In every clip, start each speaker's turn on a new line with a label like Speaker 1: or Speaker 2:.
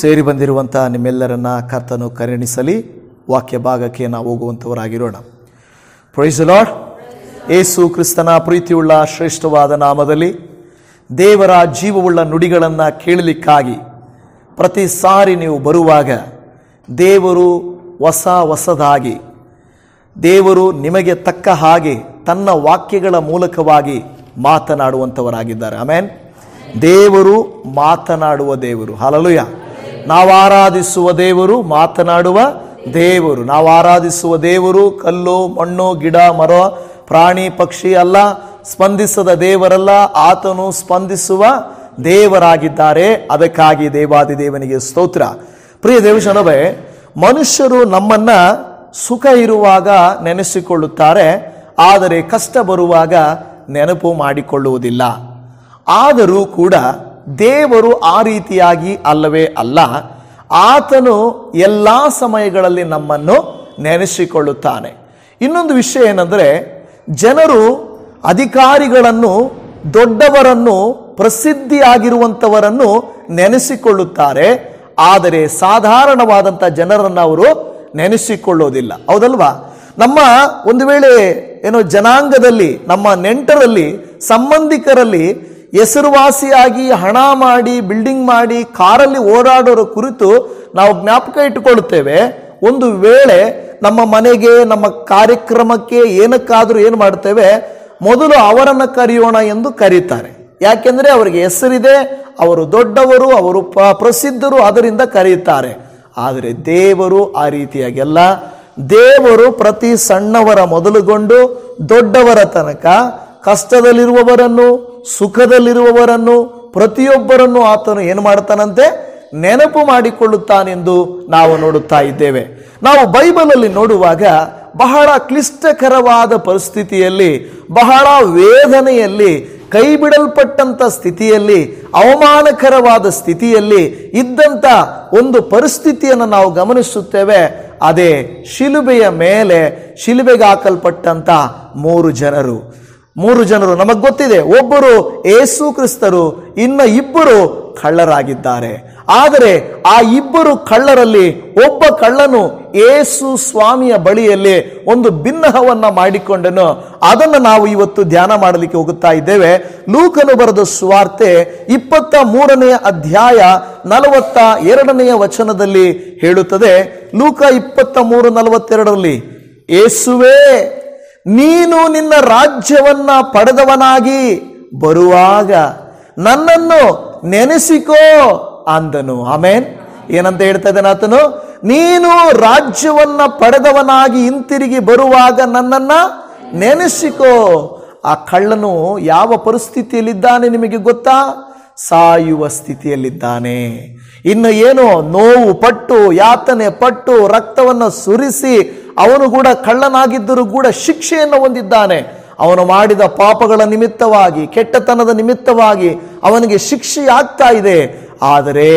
Speaker 1: ಸೇರಿ ಬಂದಿರುವಂಥ ನಿಮ್ಮೆಲ್ಲರನ್ನ ಕರ್ತನು ಕರುಣಿಸಲಿ. ವಾಕ್ಯ ಭಾಗಕ್ಕೆ ನಾವು ಹೋಗುವಂಥವರಾಗಿರೋಣ. Praise the Lord. ಯೇಸು ಕ್ರಿಸ್ತನ ಪ್ರೀತಿಯುಳ್ಳ ಶ್ರೇಷ್ಠವಾದ ನಾಮದಲ್ಲಿ ದೇವರ ಜೀವವುಳ್ಳ ನುಡಿಗಳನ್ನು ಕೇಳಲಿಕ್ಕಾಗಿ ಪ್ರತಿ ಸಾರಿ ನೀವು ಬರುವಾಗ ದೇವರು ಹೊಸದಾಗಿ ದೇವರು ನಿಮಗೆ ತಕ್ಕ ಹಾಗೆ ತನ್ನ ವಾಕ್ಯಗಳ ಮೂಲಕವಾಗಿ ಮಾತನಾಡುವಂಥವರಾಗಿದ್ದಾರೆ. ಆಮೆನ್. ದೇವರು ಮಾತನಾಡುವ ದೇವರು. ಹಲ್ಲೆಲೂಯಾ. ನಾವು ಆರಾಧಿಸುವ ದೇವರು ಮಾತನಾಡುವ ದೇವರು. ನಾವು ಆರಾಧಿಸುವ ದೇವರು ಕಲ್ಲು ಮಣ್ಣು ಗಿಡ ಮರ ಪ್ರಾಣಿ ಪಕ್ಷಿ ಅಲ್ಲ, ಸ್ಪಂದಿಸದ ದೇವರಲ್ಲ, ಆತನು ಸ್ಪಂದಿಸುವ ದೇವರಾಗಿದ್ದಾರೆ. ಅದಕ್ಕಾಗಿ ದೇವಾದಿ ದೇವನಿಗೆ ಸ್ತೋತ್ರ. ಪ್ರಿಯ ದೇವಜನವೇ, ಮನುಷ್ಯರು ನಮ್ಮನ್ನ ಸುಖ ಇರುವಾಗ ನೆನೆಸಿಕೊಳ್ಳುತ್ತಾರೆ, ಆದರೆ ಕಷ್ಟ ಬರುವಾಗ ನೆನಪು ಮಾಡಿಕೊಳ್ಳುವುದಿಲ್ಲ. ಆದರೂ ಕೂಡ ದೇವರು ಆ ರೀತಿಯಾಗಿ ಅಲ್ಲವೇ ಅಲ್ಲ. ಆತನು ಎಲ್ಲ ಸಮಯಗಳಲ್ಲಿ ನಮ್ಮನ್ನು ನೆನೆಸಿಕೊಳ್ಳುತ್ತಾನೆ. ಇನ್ನೊಂದು ವಿಷಯ ಏನಂದರೆ, ಜನರು ಅಧಿಕಾರಿಗಳನ್ನು, ದೊಡ್ಡವರನ್ನು, ಪ್ರಸಿದ್ಧಿಯಾಗಿರುವಂಥವರನ್ನು ನೆನೆಸಿಕೊಳ್ಳುತ್ತಾರೆ, ಆದರೆ ಸಾಧಾರಣವಾದಂಥ ಜನರನ್ನು ಅವರು ನೆನೆಸಿಕೊಳ್ಳೋದಿಲ್ಲ. ಹೌದಲ್ವಾ? ನಮ್ಮ ಒಂದು ವೇಳೆ ಜನಾಂಗದಲ್ಲಿ, ನಮ್ಮ ನೆಂಟರಲ್ಲಿ, ಸಂಬಂಧಿಕರಲ್ಲಿ ಹೆಸರುವಾಸಿಯಾಗಿ ಹಣ ಮಾಡಿ ಬಿಲ್ಡಿಂಗ್ ಮಾಡಿ ಕಾರಲ್ಲಿ ಓಡಾಡೋರ ಕುರಿತು ನಾವು ಜ್ಞಾಪಕ ಇಟ್ಟುಕೊಳ್ಳುತ್ತೇವೆ. ಒಂದು ವೇಳೆ ನಮ್ಮ ಮನೆಗೆ, ನಮ್ಮ ಕಾರ್ಯಕ್ರಮಕ್ಕೆ ಏನಕ್ಕಾದರೂ ಏನು ಮಾಡ್ತೇವೆ, ಮೊದಲು ಅವರನ್ನು ಕರೆಯೋಣ ಎಂದು ಕರೀತಾರೆ. ಯಾಕೆಂದರೆ ಅವರಿಗೆ ಹೆಸರಿದೆ, ಅವರು ದೊಡ್ಡವರು, ಅವರು ಪ್ರಸಿದ್ಧರು, ಅದರಿಂದ ಕರೆಯುತ್ತಾರೆ. ಆದರೆ ದೇವರು ಆ ರೀತಿಯಾಗೆಲ್ಲ. ದೇವರು ಪ್ರತಿ ಸಣ್ಣವರ ಮೊದಲುಗೊಂಡು ದೊಡ್ಡವರ ತನಕ ಕಷ್ಟದಲ್ಲಿರುವವರನ್ನು, ಸುಖದಲ್ಲಿರುವವರನ್ನು, ಪ್ರತಿಯೊಬ್ಬರನ್ನು ಆತನು ಏನು ಮಾಡ್ತಾನಂತೆ, ನೆನಪು ಮಾಡಿಕೊಳ್ಳುತ್ತಾನೆಂದು ನಾವು ನೋಡುತ್ತಾ ಇದ್ದೇವೆ. ನಾವು ಬೈಬಲಲ್ಲಿ ನೋಡುವಾಗ ಬಹಳ ಕ್ಲಿಷ್ಟಕರವಾದ ಪರಿಸ್ಥಿತಿಯಲ್ಲಿ, ಬಹಳ ವೇದನೆಯಲ್ಲಿ, ಕೈ ಬಿಡಲ್ಪಟ್ಟಂತ ಸ್ಥಿತಿಯಲ್ಲಿ, ಅವಮಾನಕರವಾದ ಸ್ಥಿತಿಯಲ್ಲಿ ಇದ್ದಂಥ ಒಂದು ಪರಿಸ್ಥಿತಿಯನ್ನು ನಾವು ಗಮನಿಸುತ್ತೇವೆ. ಅದೇ ಶಿಲುಬೆಯ ಮೇಲೆ ಶಿಲುಬೆಗೆ ಹಾಕಲ್ಪಟ್ಟಂತ ಮೂರು ಜನರು ನಮಗೆ ಗೊತ್ತಿದೆ. ಒಬ್ಬರು ಯೇಸು ಕ್ರಿಸ್ತರು, ಇನ್ನ ಇಬ್ಬರು ಕಳ್ಳರಾಗಿದ್ದಾರೆ. ಆದರೆ ಆ ಇಬ್ಬರು ಕಳ್ಳರಲ್ಲಿ ಒಬ್ಬ ಕಳ್ಳನು ಯೇಸು ಸ್ವಾಮಿಯ ಬಳಿಯಲ್ಲಿ ಒಂದು ಭಿನ್ನಹವನ್ನ ಮಾಡಿಕೊಂಡನು. ಅದನ್ನು ನಾವು ಇವತ್ತು ಧ್ಯಾನ ಮಾಡಲಿಕ್ಕೆ ಹೋಗುತ್ತಾ ಇದ್ದೇವೆ. ಲೂಕನು ಬರೆದ ಸುವಾರ್ತೆ 23ನೇ ಅಧ್ಯಾಯ 42ನೇ ವಚನದಲ್ಲಿ ಹೇಳುತ್ತದೆ. ಲೂಕ 23:42, ಯೇಸುವೇ, ನೀನು ನಿನ್ನ ರಾಜ್ಯವನ್ನ ಪಡೆದವನಾಗಿ ಬರುವಾಗ ನನ್ನನ್ನು ನೆನೆಸಿಕೋ ಅಂದನು. ಆಮೇನ್. ಏನಂತ ಹೇಳ್ತಾ ಇದ್ದಾನೆ ಆತನು? ನೀನು ರಾಜ್ಯವನ್ನ ಪಡೆದವನಾಗಿ ಹಿಂತಿರುಗಿ ಬರುವಾಗ ನನ್ನನ್ನ ನೆನೆಸಿಕೋ. ಆ ಕಳ್ಳನು ಯಾವ ಪರಿಸ್ಥಿತಿಯಲ್ಲಿದ್ದಾನೆ ನಿಮಗೆ ಗೊತ್ತಾ? ಸಾಯುವ ಸ್ಥಿತಿಯಲ್ಲಿದ್ದಾನೆ. ಇನ್ನು ಏನೋ ನೋವು ಪಟ್ಟು, ಯಾತನೆ ಪಟ್ಟು, ರಕ್ತವನ್ನು ಸುರಿಸಿ ಅವನು ಕೂಡ ಕಳ್ಳನಾಗಿದ್ದರೂ ಕೂಡ ಶಿಕ್ಷೆಯನ್ನು ಹೊಂದಿದ್ದಾನೆ. ಅವನು ಮಾಡಿದ ಪಾಪಗಳ ನಿಮಿತ್ತವಾಗಿ, ಕೆಟ್ಟತನದ ನಿಮಿತ್ತವಾಗಿ ಅವನಿಗೆ ಶಿಕ್ಷೆ ಆಗ್ತಾ ಇದೆ. ಆದರೆ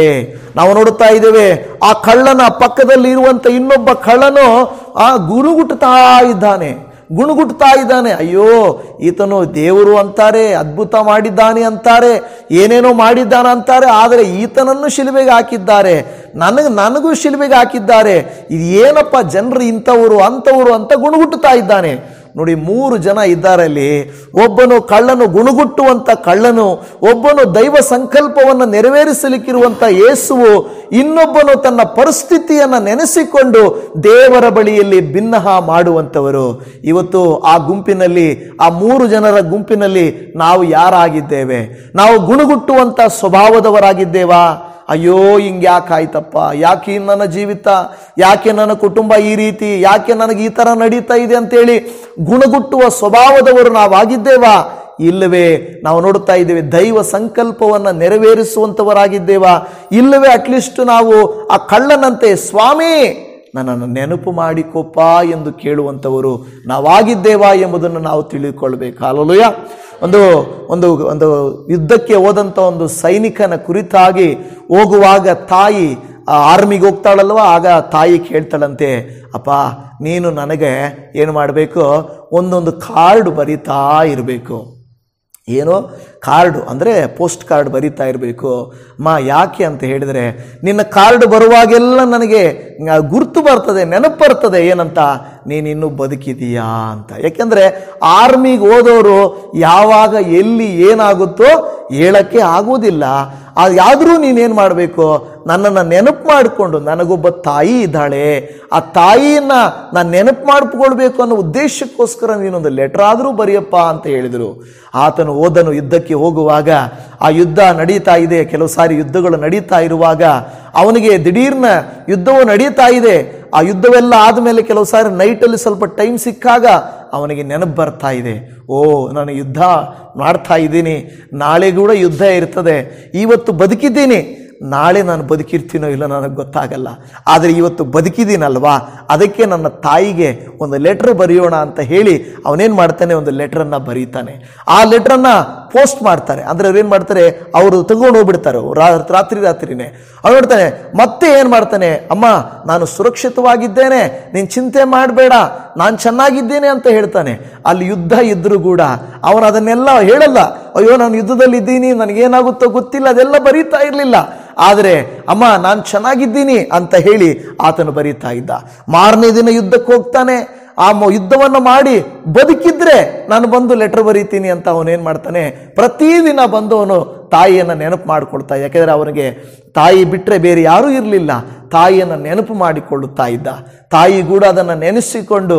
Speaker 1: ನಾವು ನೋಡುತ್ತಾ ಇದ್ದೇವೆ, ಆ ಕಳ್ಳನ ಪಕ್ಕದಲ್ಲಿ ಇರುವಂತ ಇನ್ನೊಬ್ಬ ಕಳ್ಳನು ಗುಣಗುಟ್ತಾ ಇದ್ದಾನೆ. ಅಯ್ಯೋ, ಈತನು ದೇವರು ಅಂತಾರೆ, ಅದ್ಭುತ ಮಾಡಿದ್ದಾನೆ ಅಂತಾರೆ, ಏನೇನೋ ಮಾಡಿದ್ದಾನೆ ಅಂತಾರೆ, ಆದರೆ ಈತನನ್ನು ಶಿಲುಬೆಗೆ ಹಾಕಿದ್ದಾರೆ, ನನಗೂ ಶಿಲುಬೆಗೆ ಹಾಕಿದ್ದಾರೆ. ಇದು ಏನಪ್ಪ ಜನರು ಇಂಥವರು ಅಂಥವರು ಅಂತ ಗುಣಗುಟ್ಟುತ್ತಾ ಇದ್ದಾನೆ. ನೋಡಿ, 3 ಜನ ಇದ್ದಾರಲ್ಲಿ. ಒಬ್ಬನು ಕಳ್ಳನು, ಗುಣಗುಟ್ಟುವಂತ ಕಳ್ಳನು, ಒಬ್ಬನು ದೈವ ಸಂಕಲ್ಪವನ್ನು ನೆರವೇರಿಸಲಿಕ್ಕಿರುವಂತ ಯೇಸುವು, ಇನ್ನೊಬ್ಬನು ತನ್ನ ಪರಿಸ್ಥಿತಿಯನ್ನು ನೆನೆಸಿಕೊಂಡು ದೇವರ ಬಳಿಯಲ್ಲಿ ಭಿನ್ನಹ ಮಾಡುವಂಥವರು. ಇವತ್ತು ಆ ಗುಂಪಿನಲ್ಲಿ, ಆ 3 ಜನರ ಗುಂಪಿನಲ್ಲಿ ನಾವು ಯಾರಾಗಿದ್ದೇವೆ? ನಾವು ಗುಣಗುಟ್ಟುವಂತ ಸ್ವಭಾವದವರಾಗಿದ್ದೇವಾ? ಅಯ್ಯೋ, ಹಿಂಗೆ ಯಾಕೆ ಆಯ್ತಪ್ಪ, ಯಾಕೆ ನನ್ನ ಜೀವಿತ, ಯಾಕೆ ನನ್ನ ಕುಟುಂಬ ಈ ರೀತಿ, ಯಾಕೆ ನನಗೆ ಈ ತರ ನಡೀತಾ ಇದೆ ಅಂತೇಳಿ ಗುಣಗುಟ್ಟುವ ಸ್ವಭಾವದವರು ನಾವಾಗಿದ್ದೇವಾ? ಇಲ್ಲವೇ ನಾವು ನೋಡುತ್ತಾ ಇದ್ದೇವೆ ದೈವ ಸಂಕಲ್ಪವನ್ನು ನೆರವೇರಿಸುವಂತವರಾಗಿದ್ದೇವಾ? ಇಲ್ಲವೇ ಅಟ್ಲೀಸ್ಟ್ ನಾವು ಆ ಕಳ್ಳನಂತೆ, ಸ್ವಾಮಿ ನನ್ನನ್ನು ನೆನಪು ಮಾಡಿಕೊಪ್ಪ ಎಂದು ಕೇಳುವಂಥವರು ನಾವಾಗಿದ್ದೇವಾ ಎಂಬುದನ್ನು ನಾವು ತಿಳಿದುಕೊಳ್ಬೇಕು. ಹಲ್ಲೆಲೂಯಾ. ಒಂದು ಯುದ್ಧಕ್ಕೆ ಹೋದಂಥ ಒಂದು ಸೈನಿಕನ ಕುರಿತಾಗಿ ಹೋಗುವಾಗ ತಾಯಿ ಆರ್ಮಿಗೆ ಹೋಗ್ತಾಳಲ್ವ, ಆಗ ತಾಯಿ ಕೇಳ್ತಾಳಂತೆ, ಅಪ್ಪ ನೀನು ನನಗೆ ಏನು ಮಾಡಬೇಕು, ಒಂದೊಂದು ಕಾರ್ಡ್ ಬರಿತಾ ಇರಬೇಕು. ಏನೋ ಕಾರ್ಡು ಅಂದರೆ ಪೋಸ್ಟ್ ಕಾರ್ಡ್ ಬರಿತಾ ಇರಬೇಕು. ಯಾಕೆ ಅಂತ ಹೇಳಿದರೆ, ನಿನ್ನ ಕಾರ್ಡ್ ಬರುವಾಗೆಲ್ಲ ನನಗೆ ಗುರ್ತು ಬರ್ತದೆ, ನೆನಪು ಬರ್ತದೆ. ಏನಂತ? ನೀನಿನ್ನೂ ಬದುಕಿದೀಯಾ ಅಂತ. ಯಾಕೆಂದರೆ ಆರ್ಮಿಗೆ ಹೋದವರು ಯಾವಾಗ ಎಲ್ಲಿ ಏನಾಗುತ್ತೋ ಹೇಳಕ್ಕೆ ಆಗೋದಿಲ್ಲ. ಆದರೂ ನೀನೇನು ಮಾಡಬೇಕು? ನನ್ನನ್ನು ನೆನಪು ಮಾಡಿಕೊಂಡು, ನನಗೊಬ್ಬ ತಾಯಿ ಇದ್ದಾಳೆ, ಆ ತಾಯಿಯನ್ನು ನಾನು ನೆನಪು ಮಾಡಿಕೊಳ್ಬೇಕು ಅನ್ನೋ ಉದ್ದೇಶಕ್ಕೋಸ್ಕರ ನೀನೊಂದು ಲೆಟರ್ ಆದರೂ ಬರೆಯಪ್ಪ ಅಂತ ಹೇಳಿದರು. ಆತನು ಹೋದನು. ಯುದ್ಧಕ್ಕೆ ಹೋಗುವಾಗ ಆ ಯುದ್ಧ ನಡೀತಾ ಇದೆ. ಕೆಲವು ಸಾರಿ ಯುದ್ಧಗಳು ನಡೀತಾ ಇರುವಾಗ ಅವನಿಗೆ ದಿಢೀರ್ನ ಯುದ್ಧವು ನಡೀತಾ ಇದೆ. ಆ ಯುದ್ಧವೆಲ್ಲ ಆದಮೇಲೆ ಕೆಲವು ಸಾರಿ ನೈಟಲ್ಲಿ ಸ್ವಲ್ಪ ಟೈಮ್ ಸಿಕ್ಕಾಗ ಅವನಿಗೆ ನೆನಪು ಬರ್ತಾ ಇದೆ, ನಾನು ಯುದ್ಧ ಮಾಡ್ತಾ ಇದ್ದೀನಿ, ನಾಳೆ ಕೂಡ ಯುದ್ಧ ಇರ್ತದೆ, ಇವತ್ತು ಬದುಕಿದ್ದೀನಿ, ನಾಳೆ ನಾನು ಬದುಕಿರ್ತೀನೋ ಇಲ್ಲ ನನಗೆ ಗೊತ್ತಾಗಲ್ಲ, ಆದರೆ ಇವತ್ತು ಬದುಕಿದ್ದೀನಲ್ವಾ, ಅದಕ್ಕೆ ನನ್ನ ತಾಯಿಗೆ ಒಂದು ಲೆಟ್ರ್ ಬರೆಯೋಣ ಅಂತ ಹೇಳಿ ಅವನೇನು ಮಾಡ್ತಾನೆ, ಒಂದು ಲೆಟ್ರನ್ನು ಬರೀತಾನೆ. ಆ ಲೆಟ್ರನ್ನು ಪೋಸ್ಟ್ ಮಾಡ್ತಾರೆ. ಅಂದರೆ ಅವ್ರು ಏನು ಮಾಡ್ತಾರೆ, ಅವರು ತಗೊಂಡು ಹೋಗ್ಬಿಡ್ತಾರೆ ರಾತ್ರಿನೇ. ಅವ್ನು ನೋಡ್ತಾನೆ, ಮತ್ತೆ ಏನು ಮಾಡ್ತಾನೆ, ಅಮ್ಮ ನಾನು ಸುರಕ್ಷಿತವಾಗಿದ್ದೇನೆ, ನೀನು ಚಿಂತೆ ಮಾಡಬೇಡ, ನಾನು ಚೆನ್ನಾಗಿದ್ದೇನೆ ಅಂತ ಹೇಳ್ತಾನೆ. ಅಲ್ಲಿ ಯುದ್ಧ ಇದ್ರೂ ಕೂಡ ಅವನು ಅದನ್ನೆಲ್ಲ ಹೇಳಲ್ಲ. ಅಯ್ಯೋ ನಾನು ಯುದ್ಧದಲ್ಲಿ ಇದ್ದೀನಿ, ನನಗೇನಾಗುತ್ತೋ ಗೊತ್ತಿಲ್ಲ, ಅದೆಲ್ಲ ಬರೀತಾ ಇರಲಿಲ್ಲ. ಆದರೆ ಅಮ್ಮ ನಾನು ಚೆನ್ನಾಗಿದ್ದೀನಿ ಅಂತ ಹೇಳಿ ಆತನು ಬರೀತಾ ಇದ್ದ. ಮಾರನೇ ದಿನ ಯುದ್ಧಕ್ಕೆ ಹೋಗ್ತಾನೆ. ಆ ಯುದ್ಧವನ್ನು ಮಾಡಿ ಬದುಕಿದ್ರೆ ನಾನು ಬಂದು ಲೆಟರ್ ಬರೀತೀನಿ ಅಂತ ಅವನೇನು ಮಾಡ್ತಾನೆ, ಪ್ರತಿದಿನ ಬಂದು ಅವನು ತಾಯಿಯನ್ನು ನೆನಪು ಮಾಡಿಕೊಳ್ತಾ. ಯಾಕೆಂದರೆ ಅವನಿಗೆ ತಾಯಿ ಬಿಟ್ಟರೆ ಬೇರೆ ಯಾರೂ ಇರಲಿಲ್ಲ. ತಾಯಿಯನ್ನು ನೆನಪು ಮಾಡಿಕೊಳ್ಳುತ್ತಾ ಇದ್ದ. ತಾಯಿ ಕೂಡ ಅದನ್ನು ನೆನೆಸಿಕೊಂಡು,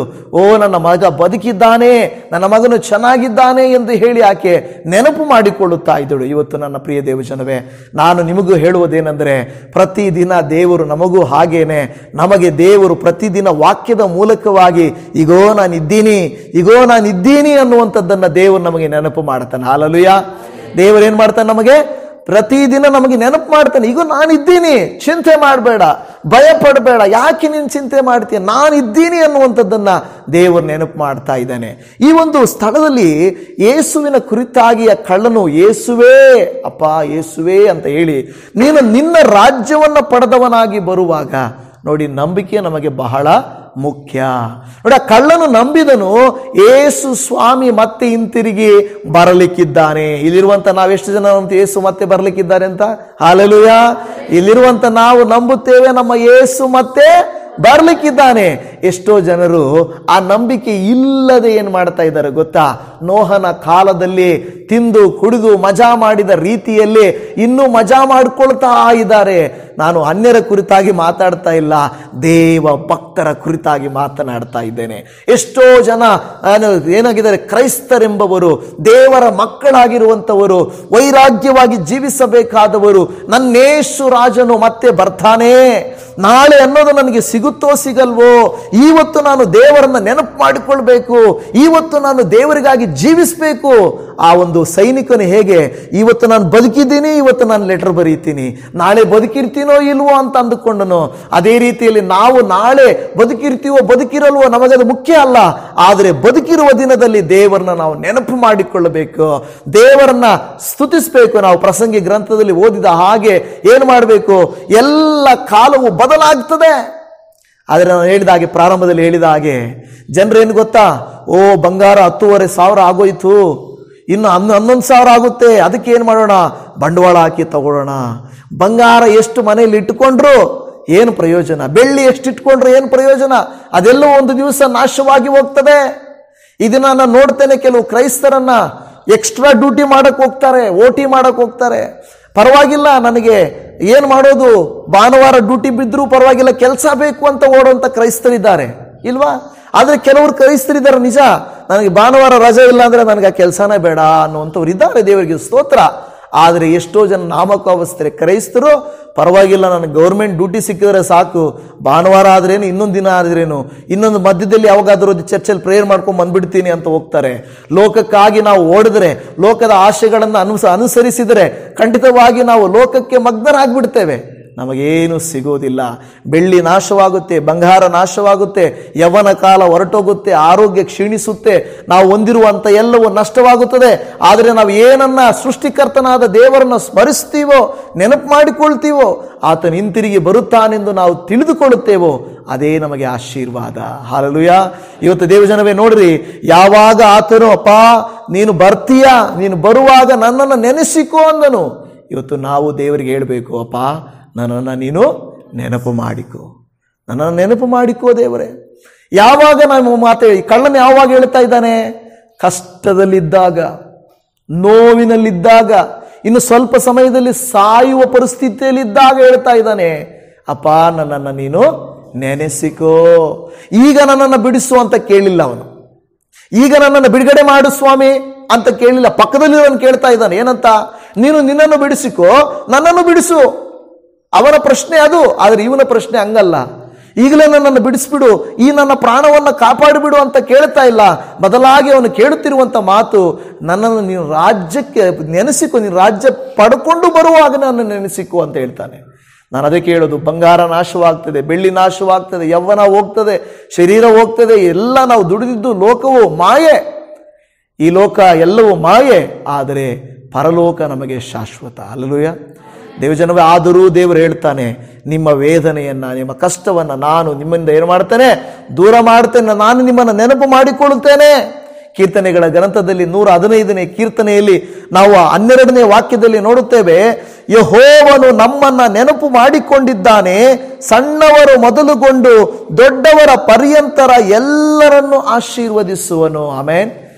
Speaker 1: ನನ್ನ ಮಗ ಬದುಕಿದ್ದಾನೆ, ನನ್ನ ಮಗನು ಚೆನ್ನಾಗಿದ್ದಾನೆ ಎಂದು ಹೇಳಿ ಆಕೆ ನೆನಪು ಮಾಡಿಕೊಳ್ಳುತ್ತಾ ಇದ್ದಳು. ಇವತ್ತು ನನ್ನ ಪ್ರಿಯ ದೇವಜನವೇ, ನಾನು ನಿಮಗೂ ಹೇಳುವುದೇನೆಂದರೆ, ಪ್ರತಿದಿನ ದೇವರು ನಮಗೂ ಹಾಗೇನೆ, ನಮಗೆ ದೇವರು ಪ್ರತಿದಿನ ವಾಕ್ಯದ ಮೂಲಕವಾಗಿ ಈಗೋ ನಾನಿದ್ದೀನಿ ಅನ್ನುವಂಥದ್ದನ್ನು ದೇವರು ನಮಗೆ ನೆನಪು ಮಾಡ್ತಾನೆ. ಹಲ್ಲೆಲೂಯಾ. ದೇವರೇನು ಮಾಡ್ತಾನೆ, ನಮಗೆ ಪ್ರತಿದಿನ ನಮಗೆ ನೆನಪು ಮಾಡ್ತಾನೆ. ಈಗ ನಾನಿದ್ದೀನಿ, ಚಿಂತೆ ಮಾಡಬೇಡ, ಭಯ ಪಡಬೇಡ. ಯಾಕೆ ನೀನು ಚಿಂತೆ ಮಾಡ್ತೀಯ, ನಾನಿದ್ದೀನಿ ಅನ್ನುವಂಥದ್ದನ್ನು ದೇವರು ನೆನಪು ಮಾಡ್ತಾ ಇದ್ದಾನೆ. ಈ ಒಂದು ಸ್ಥಳದಲ್ಲಿ ಯೇಸುವಿನ ಕುರಿತಾಗಿ ಆ ಕಳ್ಳನು ಯೇಸುವೇ ಅಪ್ಪ ಯೇಸುವೇ ಅಂತ ಹೇಳಿ ನೀನು ನಿನ್ನ ರಾಜ್ಯವನ್ನು ಪಡೆದವನಾಗಿ ಬರುವಾಗ ನೋಡಿ, ನಂಬಿಕೆ ನಮಗೆ ಬಹಳ ಮುಖ್ಯ. ನೋಡಿ, ಆ ಕಳ್ಳನು ನಂಬಿದನು, ಯೇಸು ಸ್ವಾಮಿ ಮತ್ತೆ ಹಿಂತಿರುಗಿ ಬರಲಿಕ್ಕಿದ್ದಾನೆ. ಇಲ್ಲಿರುವಂತ ನಾವೆಷ್ಟು ಜನ ನಂಬ್ತೀವಿ ಯೇಸು ಮತ್ತೆ ಬರಲಿಕ್ಕಿದ್ದಾರೆ ಅಂತ? ಹಲ್ಲೆಲೂಯಾ. ಇಲ್ಲಿರುವಂತ ನಾವು ನಂಬುತ್ತೇವೆ, ನಮ್ಮ ಯೇಸು ಮತ್ತೆ ಬರಲಿಕ್ಕಿದ್ದಾನೆ. ಎಷ್ಟೋ ಜನರು ಆ ನಂಬಿಕೆ ಇಲ್ಲದೆ ಏನು ಮಾಡ್ತಾ ಇದ್ದಾರೆ ಗೊತ್ತಾ? ನೋಹನ ಕಾಲದಲ್ಲಿ ತಿಂದು ಕುಡಿದು ಮಜಾ ಮಾಡಿದ ರೀತಿಯಲ್ಲಿ ಇನ್ನೂ ಮಜಾ ಮಾಡಿಕೊಳ್ತಾ ಇದ್ದಾರೆ. ನಾನು ಅನ್ಯರ ಕುರಿತಾಗಿ ಮಾತಾಡ್ತಾ ಇಲ್ಲ, ದೇವ ಭಕ್ತರ ಕುರಿತಾಗಿ ಮಾತನಾಡ್ತಾ ಇದ್ದೇನೆ. ಎಷ್ಟೋ ಜನ ಏನಾಗಿದ್ದಾರೆ, ಕ್ರೈಸ್ತರೆಂಬವರು, ದೇವರ ಮಕ್ಕಳಾಗಿರುವಂಥವರು, ವೈರಾಗ್ಯವಾಗಿ ಜೀವಿಸಬೇಕಾದವರು, ನನ್ನೇಸು ರಾಜನು ಮತ್ತೆ ಬರ್ತಾನೆ, ನಾಳೆ ಅನ್ನೋದು ನನಗೆ ಸಿಗುತ್ತೋ ಸಿಗಲ್ವೋ, ಇವತ್ತು ನಾನು ದೇವರನ್ನ ನೆನಪು ಮಾಡಿಕೊಳ್ಬೇಕು, ಇವತ್ತು ನಾನು ದೇವರಿಗಾಗಿ ಜೀವಿಸಬೇಕು. ಆ ಒಂದು ಸೈನಿಕನು ಹೇಗೆ, ಇವತ್ತು ನಾನು ಬದುಕಿದ್ದೀನಿ, ಇವತ್ತು ನಾನು ಲೆಟರ್ ಬರೀತೀನಿ, ನಾಳೆ ಬದುಕಿರ್ತೀನೋ ಇಲ್ವೋ ಅಂತ ಅಂದುಕೊಂಡನು. ಅದೇ ರೀತಿಯಲ್ಲಿ ನಾವು ನಾಳೆ ಬದುಕಿರ್ತೀವೋ ಬದುಕಿರಲ್ವೋ ನಮಗದು ಮುಖ್ಯ ಅಲ್ಲ, ಆದರೆ ಬದುಕಿರುವ ದಿನದಲ್ಲಿ ದೇವರನ್ನ ನಾವು ನೆನಪು ಮಾಡಿಕೊಳ್ಳಬೇಕು, ದೇವರನ್ನ ಸ್ತುತಿಸಬೇಕು. ನಾವು ಪ್ರಸಂಗಿ ಗ್ರಂಥದಲ್ಲಿ ಓದಿದ ಹಾಗೆ ಏನು ಮಾಡಬೇಕು, ಎಲ್ಲ ಕಾಲವು ಬದಲಾಗ್ತದೆ. ಆದರೆ ನಾನು ಹೇಳಿದ ಹಾಗೆ, ಪ್ರಾರಂಭದಲ್ಲಿ ಹೇಳಿದ ಹಾಗೆ, ಜನರೇನು ಗೊತ್ತಾ, ಬಂಗಾರ 10,500 ಆಗೋಯ್ತು, ಇನ್ನು 11,000 ಆಗುತ್ತೆ, ಅದಕ್ಕೆ ಏನು ಮಾಡೋಣ, ಬಂಡವಾಳ ಹಾಕಿ ತಗೊಳ್ಳೋಣ. ಬಂಗಾರ ಎಷ್ಟು ಮನೆಯಲ್ಲಿ ಇಟ್ಟುಕೊಂಡ್ರು ಏನು ಪ್ರಯೋಜನ, ಬೆಳ್ಳಿ ಎಷ್ಟು ಇಟ್ಕೊಂಡ್ರು ಏನು ಪ್ರಯೋಜನ, ಅದೆಲ್ಲ ಒಂದು ದಿವಸ ನಾಶವಾಗಿ ಹೋಗ್ತದೆ. ಇದನ್ನ ನಾನು ನೋಡ್ತೇನೆ, ಕೆಲವು ಕ್ರೈಸ್ತರನ್ನ ಎಕ್ಸ್ಟ್ರಾ ಡ್ಯೂಟಿ ಮಾಡಕ್ ಹೋಗ್ತಾರೆ, OT ಮಾಡಕ್ ಹೋಗ್ತಾರೆ. ಪರವಾಗಿಲ್ಲ, ನನಗೆ ಏನು ಮಾಡೋದು, ಭಾನುವಾರ ಡ್ಯೂಟಿ ಬಿದ್ದರೂ ಪರವಾಗಿಲ್ಲ, ಕೆಲಸ ಬೇಕು ಅಂತ ಓಡುವಂತ ಕ್ರೈಸ್ತರಿದ್ದಾರೆ ಇಲ್ವಾ? ಆದರೆ ಕೆಲವರು ಕ್ರೈಸ್ತರಿದ್ದಾರೆ ನಿಜ, ನನಗೆ ಭಾನುವಾರ ರಜೆ ಇಲ್ಲ ಅಂದ್ರೆ ನನಗೆ ಆ ಕೆಲಸನೇ ಬೇಡ ಅನ್ನುವಂಥವ್ರು ಇದ್ದಾರೆ, ದೇವರಿಗೆ ಸ್ತೋತ್ರ. ಆದರೆ ಎಷ್ಟೋ ಜನ ನಾಮಕಾವಸ್ಥರೆ ಕ್ರೈಸ್ತರು, ಪರವಾಗಿಲ್ಲ ನನಗೆ ಗೌರ್ಮೆಂಟ್ ಡ್ಯೂಟಿ ಸಿಕ್ಕಿದ್ರೆ ಸಾಕು, ಭಾನುವಾರ ಆದ್ರೇನು, ಇನ್ನೊಂದು ದಿನ ಆದ್ರೇನು, ಇನ್ನೊಂದು ಮಧ್ಯದಲ್ಲಿ ಯಾವಾಗಾದ್ರೂ ಚರ್ಚಲ್ಲಿ ಪ್ರೇಯರ್ ಮಾಡ್ಕೊಂಡು ಬಂದ್ಬಿಡ್ತೀನಿ ಅಂತ ಹೋಗ್ತಾರೆ. ಲೋಕಕ್ಕಾಗಿ ನಾವು ಓಡಿದ್ರೆ, ಲೋಕದ ಆಶೆಗಳನ್ನು ಅನುಸರಿಸಿದರೆ ಖಂಡಿತವಾಗಿ ನಾವು ಲೋಕಕ್ಕೆ ಮಗ್ನರಾಗ್ಬಿಡ್ತೇವೆ, ನಮಗೇನು ಸಿಗೋದಿಲ್ಲ. ಬೆಳ್ಳಿ ನಾಶವಾಗುತ್ತೆ, ಬಂಗಾರ ನಾಶವಾಗುತ್ತೆ, ಯೌವನ ಕಾಲ ಹೊರಟೋಗುತ್ತೆ, ಆರೋಗ್ಯ ಕ್ಷೀಣಿಸುತ್ತೆ, ನಾವು ಹೊಂದಿರುವಂಥ ಎಲ್ಲವೂ ನಷ್ಟವಾಗುತ್ತದೆ. ಆದರೆ ನಾವು ಏನನ್ನ ಸೃಷ್ಟಿಕರ್ತನಾದ ದೇವರನ್ನು ಸ್ಮರಿಸ್ತೀವೋ, ನೆನಪು ಮಾಡಿಕೊಳ್ತೀವೋ, ಆತನ ಹಿಂತಿರುಗಿ ಬರುತ್ತಾನೆಂದು ನಾವು ತಿಳಿದುಕೊಳ್ಳುತ್ತೇವೋ, ಅದೇ ನಮಗೆ ಆಶೀರ್ವಾದ. ಹಲ್ಲೆಲೂಯಾ. ಇವತ್ತು ದೇವಜನವೇ ನೋಡ್ರಿ, ಯಾವಾಗ ಆತನು ಅಪ್ಪ ನೀನು ಬರ್ತೀಯ, ನೀನು ಬರುವಾಗ ನನ್ನನ್ನು ನೆನೆಸಿಕೋ ಅಂದನು. ಇವತ್ತು ನಾವು ದೇವರಿಗೆ ಹೇಳಬೇಕು, ಅಪ್ಪ ನನ್ನನ್ನು ನೀನು ನೆನಪು ಮಾಡಿಕೋ, ನನ್ನನ್ನು ನೆನಪು ಮಾಡಿಕೋ ದೇವರೇ. ಯಾವಾಗ ನಾನು ಮಾತು ಕಳ್ಳನ ಯಾವಾಗ ಹೇಳ್ತಾ ಇದ್ದಾನೆ? ಕಷ್ಟದಲ್ಲಿದ್ದಾಗ, ನೋವಿನಲ್ಲಿದ್ದಾಗ, ಇನ್ನು ಸ್ವಲ್ಪ ಸಮಯದಲ್ಲಿ ಸಾಯುವ ಪರಿಸ್ಥಿತಿಯಲ್ಲಿದ್ದಾಗ ಹೇಳ್ತಾ ಇದ್ದಾನೆ, ಅಪ್ಪ ನನ್ನನ್ನು ನೀನು ನೆನೆಸಿಕೋ. ಈಗ ನನ್ನನ್ನು ಬಿಡಿಸು ಅಂತ ಕೇಳಿಲ್ಲ ಅವನು, ಈಗ ನನ್ನನ್ನು ಬಿಡುಗಡೆ ಮಾಡು ಸ್ವಾಮಿ ಅಂತ ಕೇಳಿಲ್ಲ. ಪಕ್ಕದಲ್ಲಿ ಅವನು ಕೇಳ್ತಾ ಇದ್ದಾನೆ, ಏನಂತ? ನೀನು ನಿನ್ನನ್ನು ಬಿಡಿಸಿಕೋ, ನನ್ನನ್ನು ಬಿಡಿಸು. ಅವನ ಪ್ರಶ್ನೆ ಅದು. ಆದರೆ ಇವನ ಪ್ರಶ್ನೆ ಹಂಗಲ್ಲ. ಈಗಲೇ ನನ್ನನ್ನು ಬಿಡಿಸ್ಬಿಡು, ಈ ನನ್ನ ಪ್ರಾಣವನ್ನು ಕಾಪಾಡಿಬಿಡು ಅಂತ ಕೇಳ್ತಾ ಇಲ್ಲ. ಬದಲಾಗಿ ಅವನು ಕೇಳುತ್ತಿರುವಂಥ ಮಾತು, ನನ್ನನ್ನು ನೀನು ರಾಜ್ಯಕ್ಕೆ ನೆನೆಸಿಕೊ, ನೀನು ರಾಜ್ಯ ಪಡ್ಕೊಂಡು ಬರುವಾಗ ನನ್ನ ನೆನೆಸಿಕೊ ಅಂತ ಹೇಳ್ತಾನೆ. ನಾನು ಅದಕ್ಕೆ ಹೇಳೋದು, ಬಂಗಾರ ನಾಶವಾಗ್ತದೆ, ಬೆಳ್ಳಿ ನಾಶವಾಗ್ತದೆ, ಯೌವನ ಹೋಗ್ತದೆ, ಶರೀರ ಹೋಗ್ತದೆ, ಎಲ್ಲ ನಾವು ದುಡಿದಿದ್ದು ಲೋಕವು ಮಾಯೆ. ಈ ಲೋಕ ಎಲ್ಲವೂ ಮಾಯೆ, ಆದರೆ ಪರಲೋಕ ನಮಗೆ ಶಾಶ್ವತ. ಹಲ್ಲೆಲೂಯಾ. ದೇವಜನವೇ, ಆದರೂ ದೇವರು ಹೇಳ್ತಾನೆ, ನಿಮ್ಮ ವೇದನೆಯನ್ನು, ನಿಮ್ಮ ಕಷ್ಟವನ್ನು ನಾನು ನಿಮ್ಮಿಂದ ಏನು ಮಾಡ್ತೇನೆ? ದೂರ ಮಾಡ್ತೇನೆ. ನಾನು ನಿಮ್ಮನ್ನು ನೆನಪು ಮಾಡಿಕೊಳ್ಳುತ್ತೇನೆ. ಕೀರ್ತನೆಗಳ ಗ್ರಂಥದಲ್ಲಿ 115ನೇ ಕೀರ್ತನೆಯಲ್ಲಿ ನಾವು 12ನೇ ವಾಕ್ಯದಲ್ಲಿ ನೋಡುತ್ತೇವೆ, ಯೆಹೋವನು ನಮ್ಮನ್ನ ನೆನಪು ಮಾಡಿಕೊಂಡಿದ್ದಾನೆ, ಸಣ್ಣವರು ಮೊದಲುಗೊಂಡು ದೊಡ್ಡವರ ಪರ್ಯಂತರ ಎಲ್ಲರನ್ನು ಆಶೀರ್ವದಿಸುವನು. ಆಮೇನ್.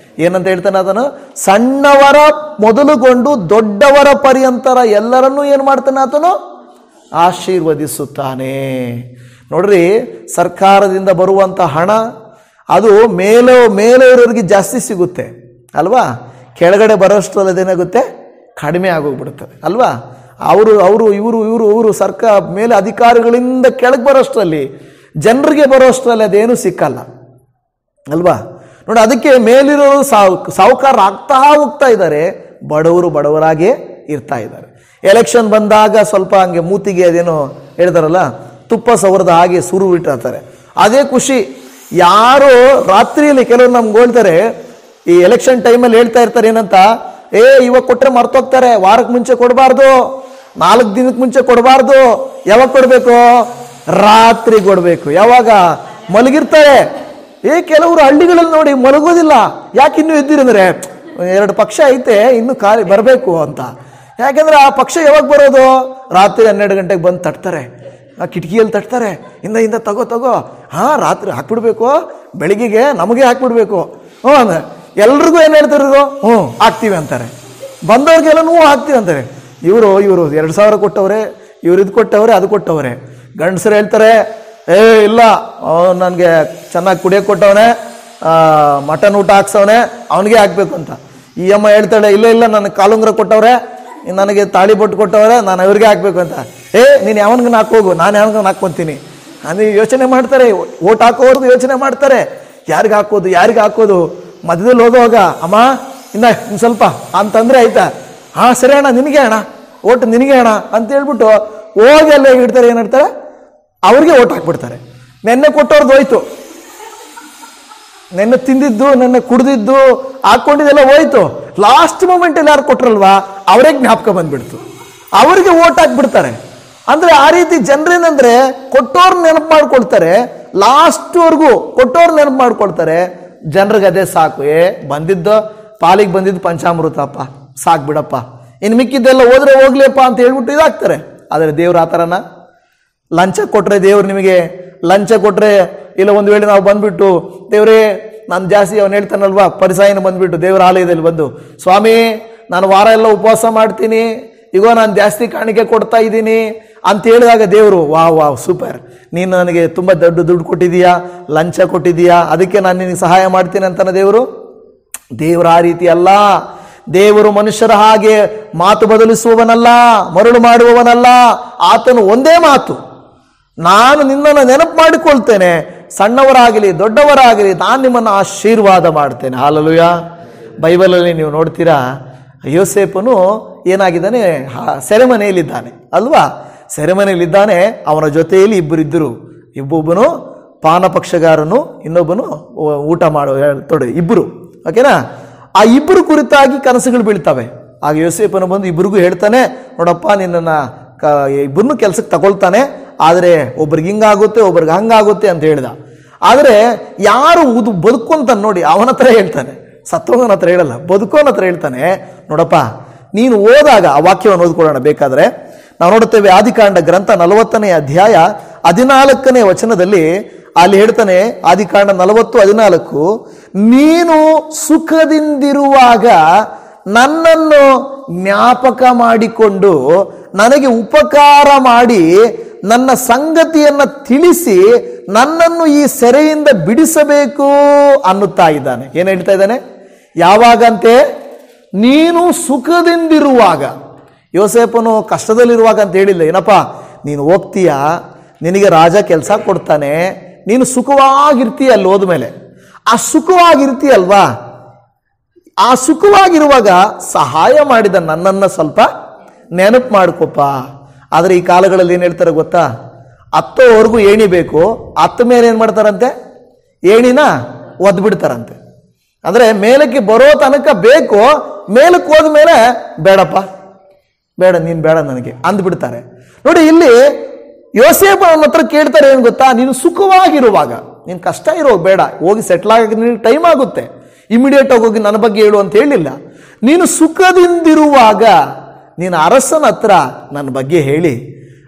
Speaker 1: ಏನಂತ ಹೇಳ್ತಾನೆ ಅದನ್ನು? ಸಣ್ಣವರ ಮೊದಲುಗೊಂಡು ದೊಡ್ಡವರ ಪರ್ಯಂತರ ಎಲ್ಲರನ್ನೂ ಏನು ಮಾಡ್ತಾನೆ ಆತನು? ಆಶೀರ್ವದಿಸುತ್ತಾನೆ. ನೋಡ್ರಿ, ಸರ್ಕಾರದಿಂದ ಬರುವಂಥ ಹಣ ಅದು ಮೇಲೆ ಇರೋರಿಗೆ ಜಾಸ್ತಿ ಸಿಗುತ್ತೆ ಅಲ್ವಾ? ಕೆಳಗಡೆ ಬರೋಷ್ಟರಲ್ಲಿ ಅದೇನಾಗುತ್ತೆ? ಕಡಿಮೆ ಆಗೋಗ್ಬಿಡುತ್ತದೆ ಅಲ್ವಾ? ಇವರು ಸರ್ಕಾರ ಮೇಲೆ ಅಧಿಕಾರಿಗಳಿಂದ ಕೆಳಗೆ ಬರೋಷ್ಟರಲ್ಲಿ, ಜನರಿಗೆ ಬರೋಷ್ಟರಲ್ಲಿ ಅದೇನು ಸಿಕ್ಕಲ್ಲ ಅಲ್ವಾ? ನೋಡಿ, ಅದಕ್ಕೆ ಮೇಲಿರೋರು ಸಾಹುಕಾರ ಆಗ್ತಾ ಹೋಗ್ತಾ ಇದ್ದಾರೆ, ಬಡವರಾಗೇ ಇರ್ತಾ ಇದ್ದಾರೆ. ಎಲೆಕ್ಷನ್ ಬಂದಾಗ ಸ್ವಲ್ಪ ಹಂಗೆ ಮೂತಿಗೆ ಅದೇನೋ ಹೇಳ್ತಾರಲ್ಲ, ತುಪ್ಪ ಸವರದ ಹಾಗೆ ಸುರು ಇಟ್ಟಿರ್ತಾರೆ. ಅದೇ ಖುಷಿ. ಯಾರು ರಾತ್ರಿಯಲ್ಲಿ ಕೆಲವರು ನಮ್ಗೆ ಹೇಳ್ತಾರೆ, ಈ ಎಲೆಕ್ಷನ್ ಟೈಮಲ್ಲಿ ಹೇಳ್ತಾ ಇರ್ತಾರೆ ಏನಂತ, ಇವಾಗ ಕೊಟ್ಟರೆ ಮರ್ತೋಗ್ತಾರೆ, ವಾರಕ್ಕೆ ಮುಂಚೆ ಕೊಡಬಾರ್ದು, 4 ದಿನಕ್ಕೆ ಮುಂಚೆ ಕೊಡಬಾರ್ದು. ಯಾವಾಗ ಕೊಡಬೇಕು? ರಾತ್ರಿ ಕೊಡಬೇಕು. ಯಾವಾಗ? ಮಲಗಿರ್ತಾರೆ. ಕೆಲವರು ಹಳ್ಳಿಗಳಲ್ಲಿ ನೋಡಿ ಮಲಗೋದಿಲ್ಲ. ಯಾಕೆ ಇನ್ನೂ ಎದ್ದಿರಂದ್ರೆ, 2 ಪಕ್ಷ ಐತೆ ಇನ್ನೂ ಖಾಲಿ ಬರಬೇಕು ಅಂತ. ಯಾಕೆಂದ್ರೆ ಆ ಪಕ್ಷ ಯಾವಾಗ ಬರೋದು? ರಾತ್ರಿ 12 ಗಂಟೆಗೆ ಬಂದು ತಟ್ತಾರೆ, ಆ ಕಿಟಕಿಯಲ್ಲಿ ತಟ್ತಾರೆ, ಇಂದ ತಗೋ ರಾತ್ರಿ ಹಾಕ್ಬಿಡ್ಬೇಕು, ಬೆಳಿಗ್ಗೆಗೆ ನಮಗೆ ಹಾಕ್ಬಿಡ್ಬೇಕು. ಅಂದ್ರೆ ಎಲ್ರಿಗೂ ಏನು ಹೇಳ್ತಾರೆ? ಹಾಕ್ತೀವಿ ಅಂತಾರೆ. ಬಂದವ್ರಿಗೆಲ್ಲ ಹಾಕ್ತೀವಿ ಅಂತಾರೆ. ಇವರು 2000 ಕೊಟ್ಟವ್ರೆ, ಇವ್ರು ಇದು ಕೊಟ್ಟವ್ರೆ, ಅದು ಕೊಟ್ಟವ್ರೆ. ಗಂಡಸರು ಹೇಳ್ತಾರೆ, ಇಲ್ಲ ನನಗೆ ಚೆನ್ನಾಗಿ ಕುಡಿಯೋಕೆ ಕೊಟ್ಟವನೆ, ಮಟನ್ ಊಟ ಹಾಕ್ಸವನೆ, ಅವನಿಗೆ ಹಾಕ್ಬೇಕು ಅಂತ. ಈ ಅಮ್ಮ ಹೇಳ್ತಾಳೆ, ಇಲ್ಲ ನನಗೆ ಕಾಲುಂಗ್ರ ಕೊಟ್ಟವ್ರೆ, ನನಗೆ ತಾಳಿ ಬೊಟ್ಟು ಕೊಟ್ಟವ್ರೆ, ನಾನು ಅವ್ರಿಗೆ ಹಾಕ್ಬೇಕು ಅಂತ. ನೀನು ಯಾವನ್ಗೆ ಹಾಕೋಗು, ನಾನು ಯಾವನ್ಗೆ ಹಾಕ್ಕೊಂತೀನಿ ಅಂದರೆ ಯೋಚನೆ ಮಾಡ್ತಾರೆ. ಓಟ್ ಹಾಕೋರ್ದು ಯೋಚನೆ ಮಾಡ್ತಾರೆ, ಯಾರಿಗೆ ಹಾಕೋದು. ಮಧ್ಯದಲ್ಲಿ ಹೋಗುವಾಗ, ಅಮ್ಮ ಇನ್ನು ಸ್ವಲ್ಪ ಅಂತಂದರೆ ಆಯ್ತಾ, ಸರಿ ಅಣ್ಣ ನಿನಗೆ ಅಣ್ಣ, ಓಟ್ ನಿನಗೆ ಅಣ್ಣ ಅಂತ ಹೇಳ್ಬಿಟ್ಟು ಹೋಗಿ ಅಲ್ಲೇ ಇಡ್ತಾರೆ. ಏನು ಹೇಳ್ತಾರೆ? ಅವ್ರಿಗೆ ಓಟ್ ಹಾಕ್ಬಿಡ್ತಾರೆ. ನೆನ್ನೆ ಕೊಟ್ಟವ್ರದ್ದು ಹೋಯ್ತು, ನೆನ್ನೆ ತಿಂದಿದ್ದು, ನೆನ್ನೆ ಕುಡ್ದಿದ್ದು, ಹಾಕೊಂಡಿದ್ದೆಲ್ಲ ಹೋಯ್ತು. ಲಾಸ್ಟ್ ಮೂಮೆಂಟಲ್ಲಿ ಯಾರು ಕೊಟ್ರಲ್ವಾ, ಅವರೇ ಜ್ಞಾಪಕ ಬಂದ್ಬಿಡ್ತು, ಅವರಿಗೆ ಓಟ್ ಹಾಕ್ಬಿಡ್ತಾರೆ. ಅಂದ್ರೆ ಆ ರೀತಿ ಜನರೇನಂದ್ರೆ ಕೊಟ್ಟೋರ್ ನೆನಪು ಮಾಡ್ಕೊಳ್ತಾರೆ, ಲಾಸ್ಟ್ವರೆಗೂ ಕೊಟ್ಟೋರ್ ನೆನಪು ಮಾಡ್ಕೊಳ್ತಾರೆ. ಜನರಿಗೆ ಅದೇ ಸಾಕು, ಪಾಲಿಗೆ ಬಂದಿದ್ದು ಪಂಚಾಮೃತಪ್ಪ, ಸಾಕು ಬಿಡಪ್ಪ, ಇನ್ನು ಮಿಕ್ಕಿದ್ದೆಲ್ಲ ಹೋದ್ರೆ ಹೋಗ್ಲಿಯಪ್ಪ ಅಂತ ಹೇಳ್ಬಿಟ್ಟು ಇದಾಗ್ತಾರೆ. ಆದರೆ ದೇವ್ರ ಆ ಥರನ ಲಂಚ ಕೊಟ್ಟರೆ, ದೇವ್ರು ನಿಮಗೆ ಲಂಚ ಕೊಟ್ಟರೆ, ಇಲ್ಲ ಒಂದು ವೇಳೆ ನಾವು ಬಂದ್ಬಿಟ್ಟು, ದೇವರೇ ನಾನು ಜಾಸ್ತಿ, ಅವನು ಹೇಳ್ತಾನಲ್ವಾ, ಪರಿಸಾಯನ ಬಂದ್ಬಿಟ್ಟು ದೇವರ ಆಲಯದಲ್ಲಿ ಬಂದು, ಸ್ವಾಮಿ ನಾನು ವಾರ ಎಲ್ಲ ಉಪವಾಸ ಮಾಡ್ತೀನಿ, ಈಗ ನಾನು ಜಾಸ್ತಿ ಕಾಣಿಕೆ ಕೊಡ್ತಾ ಇದ್ದೀನಿ ಅಂತ ಹೇಳಿದಾಗ ದೇವರು, ವಾವ್ ಸೂಪರ್, ನೀನು ನನಗೆ ತುಂಬ ದುಡ್ಡು ಕೊಟ್ಟಿದೀಯಾ, ಲಂಚ ಕೊಟ್ಟಿದೀಯಾ, ಅದಕ್ಕೆ ನಾನು ನಿನಗೆ ಸಹಾಯ ಮಾಡ್ತೀನಿ ಅಂತಾನೆ ದೇವರು. ದೇವರು ಆ ರೀತಿ ಅಲ್ಲ. ದೇವರು ಮನುಷ್ಯರ ಹಾಗೆ ಮಾತು ಬದಲಿಸುವವನಲ್ಲ, ಮರಳು ಮಾಡುವವನಲ್ಲ. ಆತನು ಒಂದೇ ಮಾತು, ನಾನು ನಿನ್ನನ್ನು ನೆನಪು ಮಾಡಿಕೊಳ್ತೇನೆ, ಸಣ್ಣವರಾಗಲಿ ದೊಡ್ಡವರಾಗಲಿ ನಾನು ನಿಮ್ಮನ್ನು ಆಶೀರ್ವಾದ ಮಾಡ್ತೇನೆ. ಹಲ್ಲೆಲೂಯಾ. ಬೈಬಲಲ್ಲಿ ನೀವು ನೋಡ್ತೀರಾ, ಯೋಸೇಫನು ಏನಾಗಿದ್ದಾನೆ? ಸೆರೆಮನೆಯಲ್ಲಿದ್ದಾನೆ ಅಲ್ವಾ? ಸೆರೆಮನೆಯಲ್ಲಿದ್ದಾನೆ. ಅವನ ಜೊತೆಯಲ್ಲಿ ಇಬ್ಬರಿದ್ದರು. ಒಬ್ಬನು ಪಾನಪಕ್ಷಗಾರನು, ಇನ್ನೊಬ್ಬನು ಊಟ ಮಾಡೋ ಇಬ್ಬರು. ಓಕೆನಾ? ಆ ಇಬ್ಬರು ಕುರಿತಾಗಿ ಕನಸುಗಳು ಬೀಳ್ತವೆ. ಆಗ ಯೋಸೇಫನು ಬಂದು ಇಬ್ಬರಿಗೂ ಹೇಳ್ತಾನೆ, ನೋಡಪ್ಪ ನಿನ್ನನ್ನು ಇಬ್ಬರನ್ನೂ ಕೆಲಸಕ್ಕೆ ತಗೊಳ್ತಾನೆ, ಆದರೆ ಒಬ್ರಿಗೆ ಹಿಂಗಾಗುತ್ತೆ, ಒಬ್ರಿಗೆ ಹಂಗಾಗುತ್ತೆ ಅಂತ ಹೇಳ್ದ. ಆದರೆ ಯಾರು ಬದುಕೊಂತಾನೆ ನೋಡಿ ಅವನ ಹತ್ರ ಹೇಳ್ತಾನೆ, ಸತ್ತೋಗನ ಹತ್ರ ಹೇಳಲ್ಲ, ಬದುಕೋನ ಹತ್ರ ಹೇಳ್ತಾನೆ. ನೋಡಪ್ಪ, ನೀನು ಓದಾಗ ಆ ವಾಕ್ಯವನ್ನು ಓದ್ಕೊಳ್ಳೋಣ ಬೇಕಾದ್ರೆ. ನಾವು ನೋಡುತ್ತೇವೆ ಆದಿಕಾಂಡ ಗ್ರಂಥ 40ನೇ ಅಧ್ಯಾಯ 14ನೇ ವಚನದಲ್ಲಿ ಅಲ್ಲಿ ಹೇಳ್ತಾನೆ, ಆದಿಕಾಂಡ 40:14, ನೀನು ಸುಖದಿಂದಿರುವಾಗ ನನ್ನನ್ನು ಜ್ಞಾಪಕ ಮಾಡಿಕೊಂಡು ನನಗೆ ಉಪಕಾರ ಮಾಡಿ ನನ್ನ ಸಂಗತಿಯನ್ನ ತಿಳಿಸಿ ನನ್ನನ್ನು ಈ ಸೆರೆಯಿಂದ ಬಿಡಿಸಬೇಕು ಅನ್ನುತ್ತಾ ಇದ್ದಾನೆ. ಏನು ಹೇಳ್ತಾ ಇದ್ದಾನೆ? ಯಾವಾಗಂತೆ? ನೀನು ಸುಖದಿಂದಿರುವಾಗ. ಯೋಸೇಫನು ಕಷ್ಟದಲ್ಲಿರುವಾಗ ಅಂತ ಹೇಳಿಲ್ಲ. ಏನಪ್ಪ, ನೀನು ಹೋಗ್ತೀಯ, ನಿನಗೆ ರಾಜ ಕೆಲಸ ಕೊಡ್ತಾನೆ, ನೀನು ಸುಖವಾಗಿರ್ತೀಯ ಅಲ್ಲಿ ಹೋದ್ಮೇಲೆ. ಆ ಸುಖವಾಗಿರ್ತೀಯಲ್ವಾ, ಆ ಸುಖವಾಗಿರುವಾಗ ಸಹಾಯ ಮಾಡಿದ ನನ್ನನ್ನು ಸ್ವಲ್ಪ ನೆನಪು ಮಾಡ್ಕೊಪ್ಪ. ಆದರೆ ಈ ಕಾಲಗಳಲ್ಲಿ ಏನು ಹೇಳ್ತಾರೆ ಗೊತ್ತಾ? ಹತ್ತೋವರೆಗೂ ಏಣಿ ಬೇಕು, ಹತ್ತ ಮೇಲೆ ಏನು ಮಾಡ್ತಾರಂತೆ? ಏಣಿನ ಒದ್ಬಿಡ್ತಾರಂತೆ. ಅಂದರೆ ಮೇಲಕ್ಕೆ ಬರೋ ತನಕ ಬೇಕು, ಮೇಲಕ್ಕೆ ಹೋದ್ಮೇಲೆ ಬೇಡಪ್ಪ, ಬೇಡ, ನೀನು ಬೇಡ ನನಗೆ ಅಂದ್ಬಿಡ್ತಾರೆ. ನೋಡಿ, ಇಲ್ಲಿ ಯೋಸೇಫ ನನ್ನ ಹತ್ರ ಕೇಳ್ತಾರೆ ಏನು ಗೊತ್ತಾ? ನೀನು ಸುಖವಾಗಿರುವಾಗ, ನೀನು ಕಷ್ಟ ಇರೋ ಬೇಡ, ಹೋಗಿ ಸೆಟ್ಲ್ ಆಗಿ ನಿನಗೆ ಟೈಮ್ ಆಗುತ್ತೆ, ಇಮಿಡಿಯೇಟ್ ಆಗಿ ಹೋಗಿ ನನ್ನ ಬಗ್ಗೆ ಹೇಳು ಅಂತ ಹೇಳಿಲ್ಲ. ನೀನು ಸುಖದಿಂದಿರುವಾಗ ನೀನು ಅರಸನ ಹತ್ರ ನನ್ನ ಬಗ್ಗೆ ಹೇಳಿ,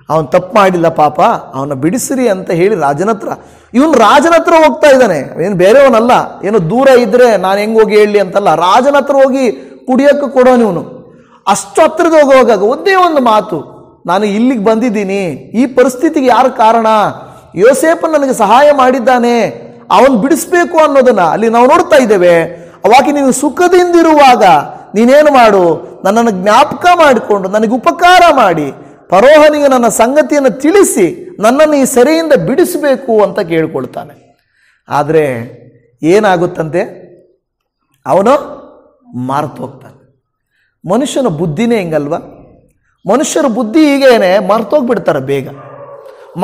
Speaker 1: ಅವನು ತಪ್ಪು ಮಾಡಿಲ್ಲ ಪಾಪ, ಅವನ ಬಿಡಿಸಿರಿ ಅಂತ ಹೇಳಿ ರಾಜನ ಹತ್ರ. ಇವನು ರಾಜನ ಹತ್ರ ಹೋಗ್ತಾ ಇದ್ದಾನೆ, ಏನು ಬೇರೆಯವನಲ್ಲ, ಏನು ದೂರ ಇದ್ರೆ ನಾನು ಹೆಂಗೆ ಹೋಗಿ ಹೇಳಿ ಅಂತಲ್ಲ, ರಾಜನ ಹತ್ರ ಹೋಗಿ ಕುಡಿಯೋಕ್ಕೆ ಕೊಡೋನು ಇವನು. ಅಷ್ಟು ಹತ್ರದ ಹೋಗುವಾಗ ಒಂದೇ ಒಂದು ಮಾತು, ನಾನು ಇಲ್ಲಿಗೆ ಬಂದಿದ್ದೀನಿ, ಈ ಪರಿಸ್ಥಿತಿಗೆ ಯಾರು ಕಾರಣ? ಯೋಸೇಫ ನನಗೆ ಸಹಾಯ ಮಾಡಿದ್ದಾನೆ, ಅವನು ಬಿಡಿಸ್ಬೇಕು ಅನ್ನೋದನ್ನ ಅಲ್ಲಿ ನಾವು ನೋಡ್ತಾ ಇದ್ದೇವೆ. ಅವಾಗ ನೀನು ಸುಖದಿಂದಿರುವಾಗ ನೀನೇನು ಮಾಡು? ನನ್ನನ್ನು ಜ್ಞಾಪಕ ಮಾಡಿಕೊಂಡು ನನಗೆ ಉಪಕಾರ ಮಾಡಿ ಫರೋಹನಿಗೆ ನನ್ನ ಸಂಗತಿಯನ್ನು ತಿಳಿಸಿ ನನ್ನನ್ನು ಈ ಸೆರೆಯಿಂದ ಬಿಡಿಸಬೇಕು ಅಂತ ಕೇಳ್ಕೊಳ್ತಾನೆ. ಆದರೆ ಏನಾಗುತ್ತಂತೆ? ಅವನು ಮರ್ತೋಗ್ತಾನೆ. ಮನುಷ್ಯನ ಬುದ್ಧಿನೇ ಹಿಂಗಲ್ವಾ? ಮನುಷ್ಯರ ಬುದ್ಧಿ ಹೀಗೇನೆ, ಮರ್ತೋಗ್ಬಿಡ್ತಾರೆ ಬೇಗ.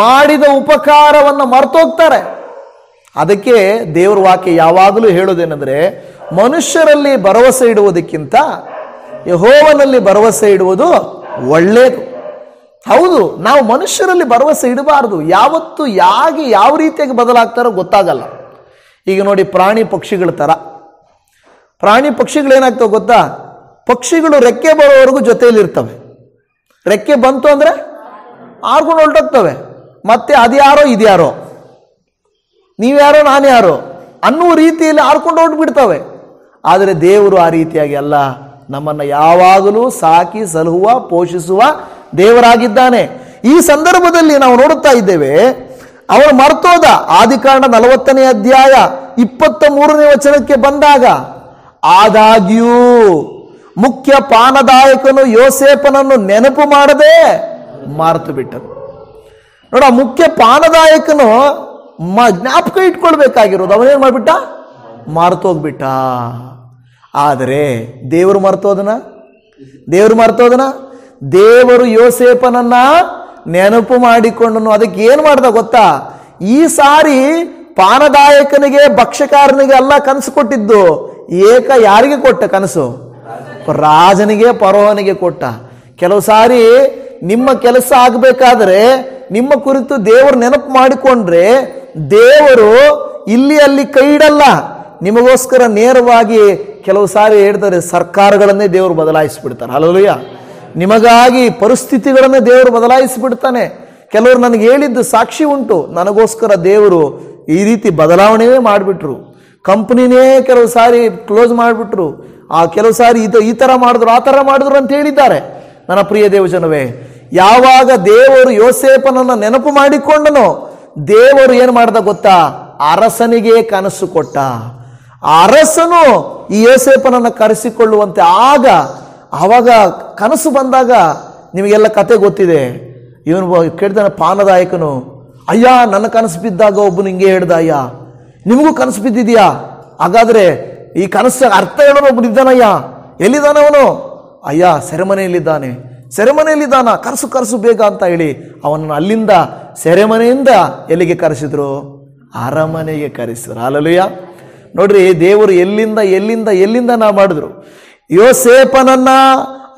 Speaker 1: ಮಾಡಿದ ಉಪಕಾರವನ್ನು ಮರ್ತೋಗ್ತಾರೆ. ಅದಕ್ಕೆ ದೇವರ ವಾಕ್ಯ ಯಾವಾಗಲೂ ಹೇಳೋದೇನೆಂದರೆ, ಮನುಷ್ಯರಲ್ಲಿ ಭರವಸೆ ಇಡುವುದಕ್ಕಿಂತ ಯೆಹೋವನಲ್ಲಿ ಭರವಸೆ ಇಡುವುದು ಒಳ್ಳೆಯದು. ಹೌದು, ನಾವು ಮನುಷ್ಯರಲ್ಲಿ ಭರವಸೆ ಇಡಬಾರ್ದು. ಯಾವತ್ತು ಯಾವ ರೀತಿಯಾಗಿ ಬದಲಾಗ್ತಾರೋ ಗೊತ್ತಾಗಲ್ಲ. ಈಗ ನೋಡಿ, ಪ್ರಾಣಿ ಪಕ್ಷಿಗಳ ಥರ. ಪ್ರಾಣಿ ಪಕ್ಷಿಗಳೇನಾಗ್ತವೆ ಗೊತ್ತಾ? ಪಕ್ಷಿಗಳು ರೆಕ್ಕೆ ಬರೋವರೆಗೂ ಜೊತೆಯಲ್ಲಿರ್ತವೆ. ರೆಕ್ಕೆ ಬಂತು ಅಂದರೆ ಆರ್ಕೊಂಡು ಹೊರಟೋಗ್ತವೆ. ಮತ್ತೆ ಅದ್ಯಾರೋ ಇದ್ಯಾರೋ, ನೀವ್ಯಾರೋ ನಾನು ಯಾರೋ ಅನ್ನುವ ರೀತಿಯಲ್ಲಿ ಆರ್ಕೊಂಡು ಹೊರಟ್ಬಿಡ್ತವೆ. ಆದರೆ ದೇವರು ಆ ರೀತಿಯಾಗಿ ಅಲ್ಲ, ನಮ್ಮನ್ನು ಯಾವಾಗಲೂ ಸಾಕಿ ಸಲಹುವ ಪೋಷಿಸುವ ದೇವರಾಗಿದ್ದಾನೆ. ಈ ಸಂದರ್ಭದಲ್ಲಿ ನಾವು ನೋಡುತ್ತಾ ಇದ್ದೇವೆ, ಅವನು ಮರ್ತೋದ. ಆದಿಕಾಂಡ 40ನೇ ಅಧ್ಯಾಯ 23ನೇ ವಚನಕ್ಕೆ ಬಂದಾಗ, ಆದಾಗ್ಯೂ ಮುಖ್ಯ ಪಾನದಾಯಕನು ಯೋಸೇಫನನ್ನು ನೆನಪು ಮಾಡದೆ ಮರೆತು ಬಿಟ್ಟನು. ನೋಡ, ಮುಖ್ಯ ಪಾನದಾಯಕನು ಜ್ಞಾಪಕ ಇಟ್ಕೊಳ್ಬೇಕಾಗಿರೋದು ಅವನೇನು ಮಾಡಿಬಿಟ್ಟ? ಮರ್ತೋಗ್ಬಿಟ್ಟ. ಆದರೆ ದೇವರು ಮರ್ತೋದನ? ದೇವರು ಯೋಸೇಫನನ್ನ ನೆನಪು ಮಾಡಿಕೊಂಡನು. ಅದಕ್ಕೆ ಏನು ಮಾಡ್ದ ಗೊತ್ತಾ? ಈ ಸಾರಿ ಪಾನದಾಯಕನಿಗೆ ಭಕ್ಷ್ಯಕಾರನಿಗೆ ಅಲ್ಲ ಕನಸು ಕೊಟ್ಟಿದ್ದು, ಯಾರಿಗೆ ಕೊಟ್ಟ ಕನಸು? ರಾಜನಿಗೆ, ಫರೋಹನಿಗೆ ಕೊಟ್ಟ. ಕೆಲವು ಸಾರಿ ನಿಮ್ಮ ಕೆಲಸ ಆಗಬೇಕಾದ್ರೆ ನಿಮ್ಮ ಕುರಿತು ದೇವರು ನೆನಪು ಮಾಡಿಕೊಂಡ್ರೆ ದೇವರು ಇಲ್ಲಿ ಅಲ್ಲಿ ಕೈ ಇಡಲ್ಲ. ನಿಮಗೋಸ್ಕರ ನೇರವಾಗಿ ಕೆಲವು ಸಾರಿ ಹೇಳ್ತಾರೆ, ಸರ್ಕಾರಗಳನ್ನೇ ದೇವರು ಬದಲಾಯಿಸಿಬಿಡ್ತಾರೆ. ಹಲ್ಲೆಲೂಯಾ. ನಿಮಗಾಗಿ ಪರಿಸ್ಥಿತಿಗಳನ್ನೇ ದೇವರು ಬದಲಾಯಿಸಿಬಿಡ್ತಾನೆ. ಕೆಲವರು ನನಗೆ ಹೇಳಿದ್ದು ಸಾಕ್ಷಿ ಉಂಟು, ನನಗೋಸ್ಕರ ದೇವರು ಈ ರೀತಿ ಬದಲಾವಣೆಯೇ ಮಾಡಿಬಿಟ್ರು. ಕಂಪ್ನಿನೇ ಕೆಲವು ಸಾರಿ ಕ್ಲೋಸ್ ಮಾಡಿಬಿಟ್ರು, ಕೆಲವು ಸಾರಿ ಈ ಥರ ಮಾಡಿದ್ರು, ಆ ಥರ ಮಾಡಿದ್ರು ಅಂತ ಹೇಳಿದ್ದಾರೆ. ನನ್ನ ಪ್ರಿಯ ದೇವಜನವೇ, ಯಾವಾಗ ದೇವರು ಯೋಸೇಫನನ್ನು ನೆನಪು ಮಾಡಿಕೊಂಡನೋ, ದೇವರು ಏನು ಮಾಡ್ದ ಗೊತ್ತಾ? ಅರಸನಿಗೆ ಕನಸು ಕೊಟ್ಟ. ಅರಸನು ಈ ಯೋಸೇಫನನ್ನು ಕರೆಸಿಕೊಳ್ಳುವಂತೆ ಆವಾಗ ಕನಸು ಬಂದಾಗ ನಿಮಗೆಲ್ಲ ಕತೆ ಗೊತ್ತಿದೆ. ಇವನು ಕೇಳ್ತಾನೆ, ಪಾನದಾಯಕನು, ಅಯ್ಯ ನನ್ನ ಕನಸು ಬಿದ್ದಾಗ ಒಬ್ಬನು ಹಿಂಗೆ ಹೇಳ್ದ, ಅಯ್ಯ ನಿಮಗೂ ಕನಸು ಬಿದ್ದಿದ್ಯಾ? ಹಾಗಾದ್ರೆ ಈ ಕನಸು ಅರ್ಥ ಹೇಳೋನು ಒಬ್ಬನು ಇದ್ದಾನಯ್ಯ. ಎಲ್ಲಿದ್ದಾನೆ ಅವನು? ಅಯ್ಯ ಸೆರೆಮನೆಯಲ್ಲಿದ್ದಾನ, ಕರೆಸು ಬೇಗ ಅಂತ ಹೇಳಿ ಅವನನ್ನು ಅಲ್ಲಿಂದ ಸೆರೆಮನೆಯಿಂದ ಎಲ್ಲಿಗೆ ಕರೆಸಿದ್ರು? ಅರಮನೆಗೆ ಕರೆಸಿದ್ರು. ಹಲ್ಲೆಲೂಯಾ. ನೋಡ್ರಿ, ದೇವರು ಎಲ್ಲಿಂದ ನಾ ಮಾಡಿದ್ರು. ಯೋಸೇಫನನ್ನ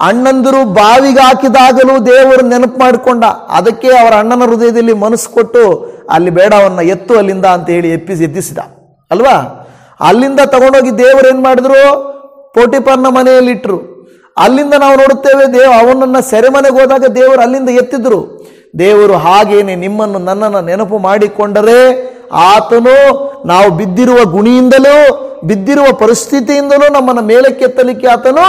Speaker 1: ಅಣ್ಣಂದಿರು ಬಾವಿಗೆ ಹಾಕಿದಾಗಲೂ ದೇವರು ನೆನಪು ಮಾಡಿಕೊಂಡ. ಅದಕ್ಕೆ ಅವರ ಅಣ್ಣನ ಹೃದಯದಲ್ಲಿ ಮನಸ್ಸು ಕೊಟ್ಟು ಅಲ್ಲಿ ಬೇಡ ಅವನ್ನ ಎತ್ತು ಅಲ್ಲಿಂದ ಅಂತ ಹೇಳಿ ಎತ್ತಿಸಿದ ಅಲ್ವಾ. ಅಲ್ಲಿಂದ ತಗೊಂಡೋಗಿ ದೇವರು ಏನು ಮಾಡಿದ್ರು, ಪೋಟಿಫರ್ನ ಮನೆಯಲ್ಲಿಟ್ಟರು. ಅಲ್ಲಿಂದ ನಾವು ನೋಡುತ್ತೇವೆ ಅವನನ್ನು ಸೆರೆಮನೆಗೆ ಹೋದಾಗ ದೇವರು ಅಲ್ಲಿಂದ ಎತ್ತಿದ್ರು. ದೇವರು ಹಾಗೇನೆ ನಿಮ್ಮನ್ನು ನನ್ನನ್ನು ನೆನಪು ಮಾಡಿಕೊಂಡರೆ ಆತನು ನಾವು ಬಿದ್ದಿರುವ ಗುಣಿಯಿಂದಲೂ ಬಿದ್ದಿರುವ ಪರಿಸ್ಥಿತಿಯಿಂದಲೂ ನಮ್ಮನ್ನು ಮೇಲಕ್ಕೆತ್ತಲಿಕ್ಕೆ ಆತನು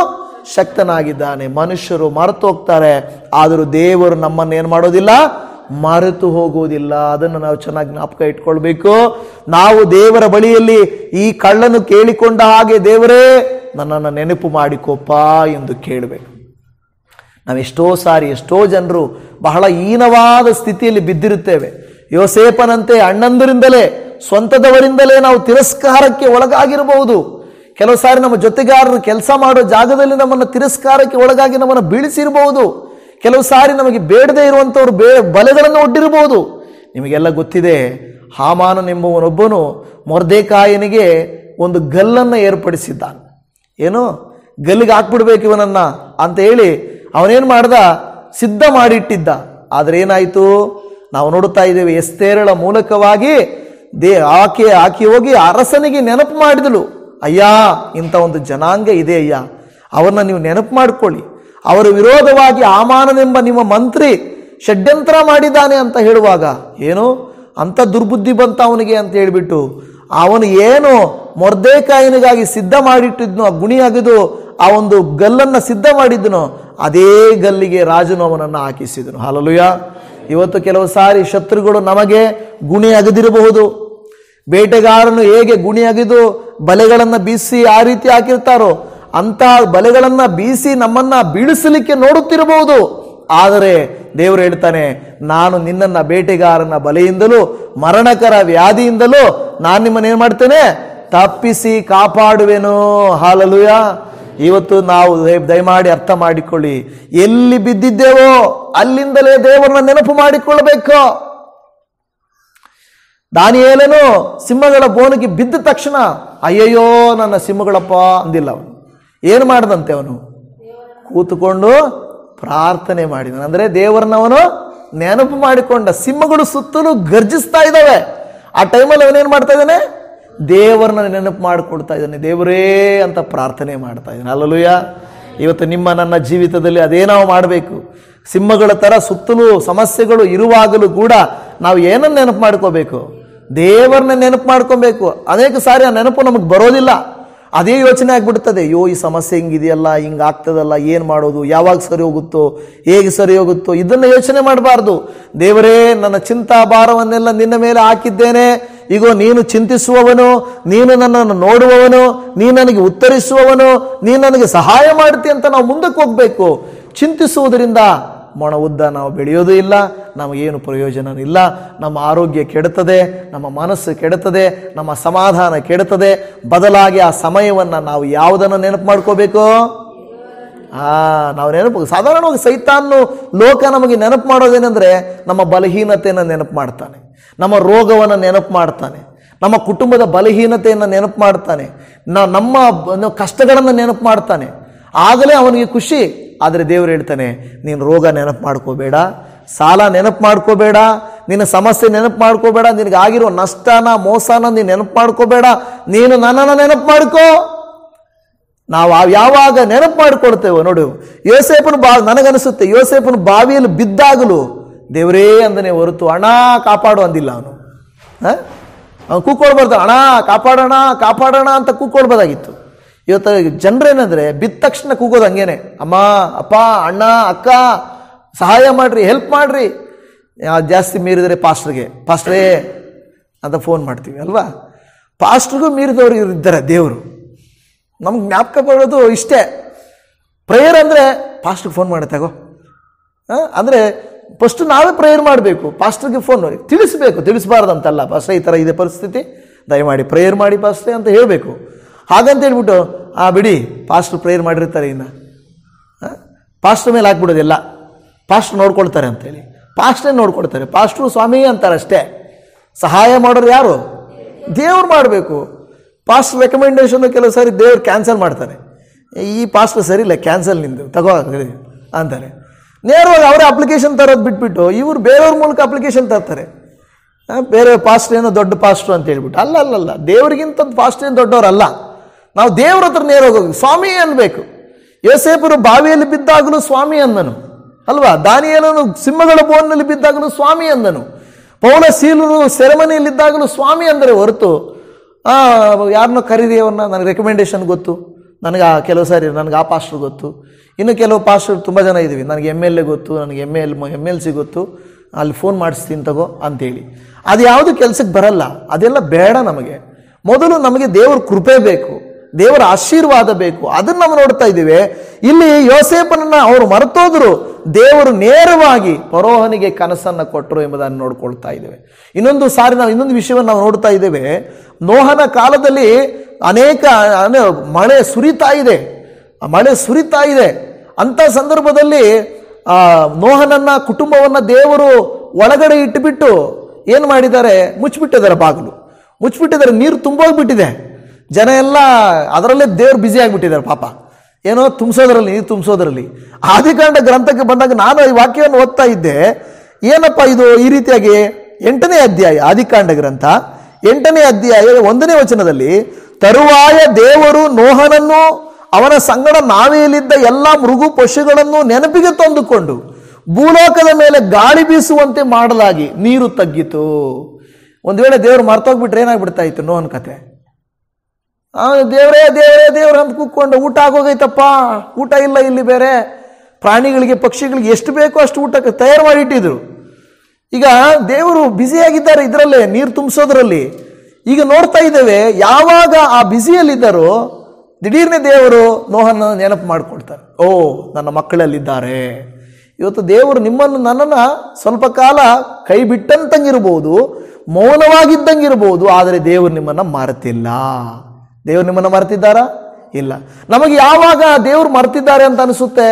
Speaker 1: ಶಕ್ತನಾಗಿದ್ದಾನೆ. ಮನುಷ್ಯರು ಮರೆತು ಹೋಗ್ತಾರೆ, ಆದರೂ ದೇವರು ನಮ್ಮನ್ನು ಏನು ಮಾಡೋದಿಲ್ಲ, ಮರೆತು ಹೋಗುವುದಿಲ್ಲ. ಅದನ್ನು ನಾವು ಚೆನ್ನಾಗಿ ಜ್ಞಾಪಕ ಇಟ್ಕೊಳ್ಬೇಕು. ನಾವು ದೇವರ ಬಳಿಯಲ್ಲಿ ಈ ಕಳ್ಳನು ಕೇಳಿಕೊಂಡ ಹಾಗೆ ದೇವರೇ ನನ್ನನ್ನು ನೆನಪು ಮಾಡಿಕೊಪ್ಪ ಎಂದು ಕೇಳಬೇಕು. ನಾವು ಎಷ್ಟೋ ಜನರು ಬಹಳ ಹೀನವಾದ ಸ್ಥಿತಿಯಲ್ಲಿ ಬಿದ್ದಿರುತ್ತೇವೆ. ಯೋಸೇಫನಂತೆ ಅಣ್ಣಂದರಿಂದಲೇ ಸ್ವಂತದವರಿಂದಲೇ ನಾವು ತಿರಸ್ಕಾರಕ್ಕೆ ಒಳಗಾಗಿರಬಹುದು. ಕೆಲವು ಸಾರಿ ನಮ್ಮ ಜೊತೆಗಾರರು ಕೆಲಸ ಮಾಡೋ ಜಾಗದಲ್ಲಿ ನಮ್ಮನ್ನು ತಿರಸ್ಕಾರಕ್ಕೆ ಒಳಗಾಗಿ ನಮ್ಮನ್ನು ಬೀಳಿಸಿರಬಹುದು. ಕೆಲವು ಸಾರಿ ನಮಗೆ ಬೇಡದೇ ಇರುವಂಥವ್ರು ಬಲೆಗಳನ್ನು ಒಡ್ಡಿರಬಹುದು. ನಿಮಗೆಲ್ಲ ಗೊತ್ತಿದೆ, ಹಾಮಾನನೆಂಬುವನೊಬ್ಬನು ಮೊರ್ದೆಕಾಯನಿಗೆ ಒಂದು ಗಲ್ಲನ್ನು ಏರ್ಪಡಿಸಿದ್ದಾನೆ. ಏನು, ಗಲ್ಲಿಗೆ ಹಾಕ್ಬಿಡ್ಬೇಕು ಇವನನ್ನ ಅಂತ ಹೇಳಿ ಅವನೇನು ಮಾಡ್ದ, ಸಿದ್ಧ ಮಾಡಿಟ್ಟಿದ್ದ. ಆದರೆ ಏನಾಯಿತು, ನಾವು ನೋಡುತ್ತಾ ಇದ್ದೇವೆ, ಎಸ್ತೇರಳ ಮೂಲಕವಾಗಿ ಆಕೆ ಹೋಗಿ ಅರಸನಿಗೆ ನೆನಪು ಮಾಡಿದಳು. ಅಯ್ಯ, ಇಂಥ ಒಂದು ಜನಾಂಗ ಇದೆ ಅಯ್ಯ, ಅವರನ್ನ ನೀವು ನೆನಪು ಮಾಡಿಕೊಳ್ಳಿ. ಅವರ ವಿರೋಧವಾಗಿ ಹಾಮಾನನೆಂಬ ನಿಮ್ಮ ಮಂತ್ರಿ ಷಡ್ಯಂತ್ರ ಮಾಡಿದ್ದಾನೆ ಅಂತ ಹೇಳುವಾಗ, ಏನು ಅಂಥ ದುರ್ಬುದ್ಧಿ ಬಂತ ಅವನಿಗೆ ಅಂತ ಹೇಳಿಬಿಟ್ಟು ಅವನು ಏನು ಮೊರ್ದೆಕಾಯನಿಗಾಗಿ ಸಿದ್ಧ ಮಾಡಿಟ್ಟಿದ್ನೋ, ಆ ಗುಣಿ ಅಗೆದು ಆ ಒಂದು ಗಲ್ಲನ್ನು ಸಿದ್ಧ ಮಾಡಿದ್ನೋ, ಅದೇ ಗಲ್ಲಿಗೆ ರಾಜನು ಅವನನ್ನು ಹಾಕಿಸಿದನು. ಹಲ್ಲೆಲೂಯಾ. ಇವತ್ತು ಕೆಲವು ಸಾರಿ ಶತ್ರುಗಳು ನಮಗೆ ಗುಣಿ ಅಗೆದಿರಬಹುದು. ಬೇಟೆಗಾರನು ಹೇಗೆ ಗುಣಿ ಅಗೆದು ಬಲೆಗಳನ್ನು ಬೀಸಿ ಆ ರೀತಿ ಹಾಕಿರ್ತಾರೋ ಅಂತಹ ಬಲೆಗಳನ್ನು ಬೀಸಿ ನಮ್ಮನ್ನ ಬೀಳಿಸಲಿಕ್ಕೆ ನೋಡುತ್ತಿರಬಹುದು. ಆದರೆ ದೇವರು ಹೇಳ್ತಾನೆ, ನಾನು ನಿನ್ನನ್ನು ಬೇಟೆಗಾರನ ಬಲೆಯಿಂದಲೂ ಮರಣಕರ ವ್ಯಾಧಿಯಿಂದಲೂ ನಾನು ನಿಮ್ಮನ್ನೇನು ಮಾಡ್ತೇನೆ, ತಪ್ಪಿಸಿ ಕಾಪಾಡುವೆನು. ಹಲ್ಲೆಲೂಯಾ. ಇವತ್ತು ನಾವು ದಯಮಾಡಿ ಅರ್ಥ ಮಾಡಿಕೊಳ್ಳಿ, ಎಲ್ಲಿ ಬಿದ್ದಿದ್ದೇವೋ ಅಲ್ಲಿಂದಲೇ ದೇವರನ್ನ ನೆನಪು ಮಾಡಿಕೊಳ್ಳಬೇಕು. ದಾನಿಯೇಲನು ಸಿಂಹಗಳ ಬೋನಿಗೆ ಬಿದ್ದ ತಕ್ಷಣ ಅಯ್ಯಯ್ಯೋ ನನ್ನ ಸಿಂಹಗಳಪ್ಪ ಅಂದಿಲ್ಲ. ಅವನು ಏನು ಮಾಡಿದಂತೆ, ಅವನು ಕೂತುಕೊಂಡು ಪ್ರಾರ್ಥನೆ ಮಾಡಿದ. ಅಂದರೆ ದೇವರನ್ನವನು ನೆನಪು ಮಾಡಿಕೊಂಡ. ಸಿಂಹಗಳು ಸುತ್ತಲೂ ಗರ್ಜಿಸ್ತಾ ಇದ್ದಾವೆ. ಆ ಟೈಮಲ್ಲಿ ಅವನೇನು ಮಾಡ್ತಾ ಇದ್ದಾನೆ, ದೇವರನ್ನ ನೆನಪು ಮಾಡಿಕೊಡ್ತಾ ಇದ್ದಾನೆ. ದೇವರೇ ಅಂತ ಪ್ರಾರ್ಥನೆ ಮಾಡ್ತಾ ಇದ್ದಾನೆ. ಹಲ್ಲೆಲೂಯಾ. ಇವತ್ತು ನಿಮ್ಮ ನನ್ನ ಜೀವಿತದಲ್ಲಿ ಅದೇ ನಾವು ಮಾಡಬೇಕು. ಸಿಂಹಗಳ ಥರ ಸುತ್ತಲೂ ಸಮಸ್ಯೆಗಳು ಇರುವಾಗಲೂ ಕೂಡ ನಾವು ಏನನ್ನು ನೆನಪು ಮಾಡ್ಕೋಬೇಕು, ದೇವರನ್ನ ನೆನಪು ಮಾಡ್ಕೊಬೇಕು. ಅನೇಕ ಸಾರಿ ಆ ನೆನಪು ನಮಗೆ ಬರೋದಿಲ್ಲ. ಅದೇ ಯೋಚನೆ ಆಗ್ಬಿಡ್ತದೆ, ಅಯ್ಯೋ ಈ ಸಮಸ್ಯೆ ಹಿಂಗಿದೆಯಲ್ಲ, ಹಿಂಗಾಗ್ತದಲ್ಲ, ಏನು ಮಾಡೋದು, ಯಾವಾಗ ಸರಿ ಹೋಗುತ್ತೋ, ಹೇಗೆ ಸರಿ ಹೋಗುತ್ತೋ, ಇದನ್ನು ಯೋಚನೆ ಮಾಡಬಾರ್ದು. ದೇವರೇ, ನನ್ನ ಚಿಂತಾ ಭಾರವನ್ನೆಲ್ಲ ನಿನ್ನ ಮೇಲೆ ಹಾಕಿದ್ದೇನೆ, ಈಗ ನೀನು ಚಿಂತಿಸುವವನು, ನೀನು ನನ್ನನ್ನು ನೋಡುವವನು, ನೀನು ನನಗೆ ಉತ್ತರಿಸುವವನು, ನೀನು ನನಗೆ ಸಹಾಯ ಮಾಡ್ತಿ ಅಂತ ನಾವು ಮುಂದಕ್ಕೆ ಹೋಗಬೇಕು. ಚಿಂತಿಸುವುದರಿಂದ ಮೊಣ ಉದ್ದ ನಾವು ಬೆಳೆಯೋದು ಇಲ್ಲ, ನಮಗೇನು ಪ್ರಯೋಜನ ಇಲ್ಲ. ನಮ್ಮ ಆರೋಗ್ಯ ಕೆಡುತ್ತದೆ, ನಮ್ಮ ಮನಸ್ಸು ಕೆಡುತ್ತದೆ, ನಮ್ಮ ಸಮಾಧಾನ ಕೆಡುತ್ತದೆ. ಬದಲಾಗಿ ಆ ಸಮಯವನ್ನು ನಾವು ಯಾವುದನ್ನು ನೆನಪು ಮಾಡ್ಕೋಬೇಕು, ನಾವು ನೆನಪು ಸಾಧಾರಣವಾಗಿ ಸೈತಾನು ಲೋಕ ನಮಗೆ ನೆನಪು ಮಾಡೋದೇನೆಂದರೆ ನಮ್ಮ ಬಲಹೀನತೆಯನ್ನು ನೆನಪು ಮಾಡ್ತಾನೆ, ನಮ್ಮ ರೋಗವನ್ನು ನೆನಪು ಮಾಡ್ತಾನೆ, ನಮ್ಮ ಕುಟುಂಬದ ಬಲಹೀನತೆಯನ್ನು ನೆನಪು ಮಾಡ್ತಾನೆ, ನಮ್ಮ ಕಷ್ಟಗಳನ್ನು ನೆನಪು ಮಾಡ್ತಾನೆ. ಆಗಲೇ ಅವನಿಗೆ ಖುಷಿ. ಆದರೆ ದೇವರು ಹೇಳ್ತಾನೆ, ನೀನು ರೋಗ ನೆನಪು ಮಾಡ್ಕೋಬೇಡ, ಸಾಲ ನೆನಪು ಮಾಡ್ಕೋಬೇಡ, ನಿನ್ನ ಸಮಸ್ಯೆ ನೆನಪು ಮಾಡ್ಕೋಬೇಡ, ನಿನಗೆ ಆಗಿರೋ ನಷ್ಟನ ಮೋಸನ ನೀನು ನೆನಪು ಮಾಡ್ಕೋಬೇಡ, ನೀನು ನನ್ನನ್ನು ನೆನಪು ಮಾಡ್ಕೋ. ನಾವು ಯಾವಾಗ ನೆನಪು ಮಾಡಿಕೊಡ್ತೇವೆ ನೋಡು, ಯೋಸೇಫನು ನನಗನಿಸುತ್ತೆ ಯೋಸೇಫನು ಬಾವಿಯಲ್ಲಿ ಬಿದ್ದಾಗಲೂ ದೇವರೇ ಅಂದನೇ ಹೊರತು ಹಣ ಕಾಪಾಡು ಅಂದಿಲ್ಲ. ಅವನು ಕೂಕ್ಕೊಳ್ಬಾರ್ದು, ಹಣ ಕಾಪಾಡೋಣ ಕಾಪಾಡೋಣ ಅಂತ ಕೂಕ್ಕೊಳ್ಬೋದಾಗಿತ್ತು. ಇವತ್ತು ಜನರೇನಂದ್ರೆ ಬಿದ್ದ ತಕ್ಷಣ ಕೂಗೋದು ಹಂಗೇನೆ, ಅಮ್ಮ, ಅಪ್ಪ, ಅಣ್ಣ, ಅಕ್ಕ, ಸಹಾಯ ಮಾಡ್ರಿ, ಹೆಲ್ಪ್ ಮಾಡ್ರಿ. ಜಾಸ್ತಿ ಮೀರಿದರೆ ಪಾಸ್ಟ್ರೇ ಅಂತ ಫೋನ್ ಮಾಡ್ತೀವಿ ಅಲ್ವಾ. ಪಾಸ್ಟ್ರಿಗೂ ಮೀರಿದವರು ಇದ್ದಾರೆ ದೇವರು. ನಮ್ಗೆ ಜ್ಞಾಪಕ ಬರೋದು ಇಷ್ಟೇ. ಪ್ರೇಯರ್ ಅಂದರೆ ಪಾಸ್ಟ್ರಿಗೆ ಫೋನ್ ಮಾಡಿ ತಗೋ ಅಂದರೆ ಫಸ್ಟ್ ನಾವೇ ಪ್ರೇಯರ್ ಮಾಡಬೇಕು. ಪಾಸ್ಟ್ರಿಗೆ ಫೋನ್ ಮಾಡಿ ತಿಳಿಸಬಾರ್ದು ಅಂತಲ್ಲ, ಪಾಸ್ಟ್ರೆ ಈ ಥರ ಇದೆ ಪರಿಸ್ಥಿತಿ, ದಯಮಾಡಿ ಪ್ರೇಯರ್ ಮಾಡಿ ಪಾಸ್ಟ್ರೆ ಅಂತ ಹೇಳಬೇಕು. ಹಾಗಂತ ಹೇಳ್ಬಿಟ್ಟು ಬಿಡಿ ಪಾಸ್ಟ್ರು ಪ್ರೇಯರ್ ಮಾಡಿರ್ತಾರೆ, ಇನ್ನು ಪಾಸ್ಟ್ರ್ ಮೇಲೆ ಹಾಕ್ಬಿಡೋದಿಲ್ಲ, ಪಾಸ್ಟ್ರು ನೋಡ್ಕೊಳ್ತಾರೆ ಅಂತೇಳಿ. ಪಾಸ್ಟ್ರೇ ನೋಡ್ಕೊಳ್ತಾರೆ, ಪಾಸ್ಟ್ರು ಸ್ವಾಮಿ ಅಂತಾರೆ ಅಷ್ಟೇ. ಸಹಾಯ ಮಾಡೋರು ಯಾರು? ದೇವ್ರು ಮಾಡಬೇಕು. ಪಾಸ್ಟ್ ರೆಕಮೆಂಡೇಶನ್ ಕೆಲವು ಸಾರಿ ದೇವ್ರು ಕ್ಯಾನ್ಸಲ್ ಮಾಡ್ತಾರೆ. ಈ ಪಾಸ್ಟ್ ಸರಿ ಇಲ್ಲ, ಕ್ಯಾನ್ಸಲ್ ನಿಂದು ತಗೋ ಅಂತಾರೆ. ನೇರವಾಗಿ ಅವರೇ ಅಪ್ಲಿಕೇಶನ್ ತರೋದು ಬಿಟ್ಬಿಟ್ಟು ಇವರು ಬೇರೆಯವ್ರ ಮೂಲಕ ಅಪ್ಲಿಕೇಶನ್ ತರ್ತಾರೆ. ಬೇರೆ ಪಾಸ್ಟರ್ ಏನೋ ದೊಡ್ಡ ಪಾಸ್ಟ್ರು ಅಂತ ಹೇಳ್ಬಿಟ್ಟು ಅಲ್ಲ, ದೇವರಿಗಿಂತ ಪಾಸ್ಟರ್ ಏನು ದೊಡ್ಡವರಲ್ಲ. ನಾವು ದೇವ್ರ ಹತ್ರ ನೇರ ಹೋಗೋದು, ಸ್ವಾಮಿ ಅನ್ಬೇಕು. ಯೋಸೇಫರು ಬಾವಿಯಲ್ಲಿ ಬಿದ್ದಾಗಲೂ ಸ್ವಾಮಿ ಅಂದನು ಅಲ್ವಾ? ದಾನಿಯೇಲನು ಸಿಂಹಗಳ ಬೋನಿನಲ್ಲಿ ಬಿದ್ದಾಗಲೂ ಸ್ವಾಮಿ ಅಂದನು. ಪೌಲ ಸೀಲರು ಸೆರೆಮನೆಯಲ್ಲಿದ್ದಾಗಲೂ ಸ್ವಾಮಿ ಅಂದರೆ ಹೊರತು ಯಾರನ್ನೋ ಕರೀರಿ ಅವ್ರನ್ನ, ನನಗೆ ರೆಕಮೆಂಡೇಶನ್ ಗೊತ್ತು, ನನಗೆ ಕೆಲವು ಸಾರಿ ನನಗೆ ಆ ಪಾಸ್ಟರ್ ಗೊತ್ತು, ಇನ್ನು ಕೆಲವು ಪಾಸ್ಟರ್ ತುಂಬ ಜನ ಇದ್ದೀವಿ, ನನಗೆ MLA ಗೊತ್ತು, ನನಗೆ MLC ಗೊತ್ತು, ಅಲ್ಲಿ ಫೋನ್ ಮಾಡಿಸ್ತೀನಿ ತಗೋ ಅಂತೇಳಿ. ಅದು ಯಾವುದು ಕೆಲಸಕ್ಕೆ ಬರಲ್ಲ. ಅದೆಲ್ಲ ಬೇಡ ನಮಗೆ. ಮೊದಲು ನಮಗೆ ದೇವರ ಕೃಪೆ ಬೇಕು, ದೇವರ ಆಶೀರ್ವಾದ ಬೇಕು. ಅದನ್ನು ನಾವು ನೋಡ್ತಾ ಇದ್ದೀವಿ. ಇಲ್ಲಿ ಯೋಸೇಫನನ್ನ ಅವರು ಮರೆತೋದ್ರು, ದೇವರು ನೇರವಾಗಿ ಫರೋಹನಿಗೆ ಕನಸನ್ನು ಕೊಟ್ಟರು ಎಂಬುದನ್ನು ನೋಡ್ಕೊಳ್ತಾ ಇದ್ದೇವೆ. ಇನ್ನೊಂದು ಸಾರಿ ನಾವು ಇನ್ನೊಂದು ವಿಷಯವನ್ನು ನಾವು ನೋಡ್ತಾ ಇದ್ದೇವೆ. ನೋಹನ ಕಾಲದಲ್ಲಿ ಅನೇಕ ಮಳೆ ಸುರಿತಾ ಇದೆ. ಅಂಥ ಸಂದರ್ಭದಲ್ಲಿ ನೋಹನನ್ನ ಕುಟುಂಬವನ್ನ ದೇವರು ಒಳಗಡೆ ಇಟ್ಟುಬಿಟ್ಟು ಏನು ಮಾಡಿದ್ದಾರೆ, ಮುಚ್ಚಿಬಿಟ್ಟಿದ್ದಾರೆ, ಬಾಗಿಲು ಮುಚ್ಚಿಬಿಟ್ಟಿದ್ದಾರೆ. ನೀರು ತುಂಬೋಗ್ಬಿಟ್ಟಿದೆ. ಜನ ಎಲ್ಲ ಅದರಲ್ಲೇ ದೇವ್ರು ಬ್ಯುಸಿ ಆಗಿಬಿಟ್ಟಿದ್ದಾರೆ ಪಾಪ, ಏನೋ ನೀರು ತುಂಬಿಸೋದ್ರಲ್ಲಿ. ಆದಿಕಾಂಡ ಗ್ರಂಥಕ್ಕೆ ಬಂದಾಗ ನಾನು ಈ ವಾಕ್ಯವನ್ನು ಓದ್ತಾ ಇದ್ದೆ. ಏನಪ್ಪ ಇದು ಈ ರೀತಿಯಾಗಿ 8ನೇ ಅಧ್ಯಾಯ ಆದಿಕಾಂಡ ಗ್ರಂಥ 8ನೇ ಅಧ್ಯಾಯ 1ನೇ ವಚನದಲ್ಲಿ, ತರುವಾಯ ದೇವರು ನೋಹನನ್ನು ಅವನ ಸಂಗಡ ನಾವೆಯಲ್ಲಿದ್ದ ಎಲ್ಲ ಮೃಗು ಪಶುಗಳನ್ನು ನೆನಪಿಗೆ ತಂದುಕೊಂಡು ಭೂಲೋಕದ ಮೇಲೆ ಗಾಳಿ ಬೀಸುವಂತೆ ಮಾಡಲಾಗಿ ನೀರು ತಗ್ಗಿತು. ಒಂದು ವೇಳೆ ದೇವರು ಮರ್ತೋಗ್ಬಿಟ್ರೆ ಏನಾಗ್ಬಿಡ್ತಾ ಇತ್ತು ನೋಹನ ಕತೆ? ದೇವರೇ ದೇವರೇ ದೇವ್ರ ಅಂತ ಕೂತ್ಕೊಂಡು ಊಟ ಆಗೋಗೈತಪ್ಪ, ಊಟ ಇಲ್ಲ ಇಲ್ಲಿ, ಬೇರೆ ಪ್ರಾಣಿಗಳಿಗೆ ಪಕ್ಷಿಗಳಿಗೆ ಎಷ್ಟು ಬೇಕೋ ಅಷ್ಟು ಊಟಕ್ಕೆ ತಯಾರು ಮಾಡಿ ಇಟ್ಟಿದ್ರು. ಈಗ ದೇವರು ಬ್ಯುಸಿಯಾಗಿದ್ದಾರೆ ಇದರಲ್ಲೇ, ನೀರು ತುಂಬಿಸೋದ್ರಲ್ಲಿ. ಈಗ ನೋಡ್ತಾ ಇದ್ದೇವೆ, ಯಾವಾಗ ಆ ಬ್ಯುಸಿಯಲ್ಲಿದ್ದಾರೋ ದಿಢೀರ್ನೆ ದೇವರು ನೋಹನ ನೆನಪು ಮಾಡ್ಕೊಳ್ತಾರೆ. ಓ, ನನ್ನ ಮಕ್ಕಳಲ್ಲಿದ್ದಾರೆ. ಇವತ್ತು ದೇವರು ನನ್ನನ್ನು ಸ್ವಲ್ಪ ಕಾಲ ಕೈ ಬಿಟ್ಟಂತಂಗಿರ್ಬೋದು, ಮೌನವಾಗಿದ್ದಂಗಿರ್ಬೋದು, ಆದರೆ ದೇವರು ನಿಮ್ಮನ್ನು ಮರೆತಿಲ್ಲ. ದೇವರು ನಿಮ್ಮನ್ನು ಮರೆತಿದ್ದಾರಾ? ಇಲ್ಲ. ನಮಗೆ ಯಾವಾಗ ದೇವರು ಮರೆತಿದ್ದಾರೆ ಅಂತ ಅನಿಸುತ್ತೆ?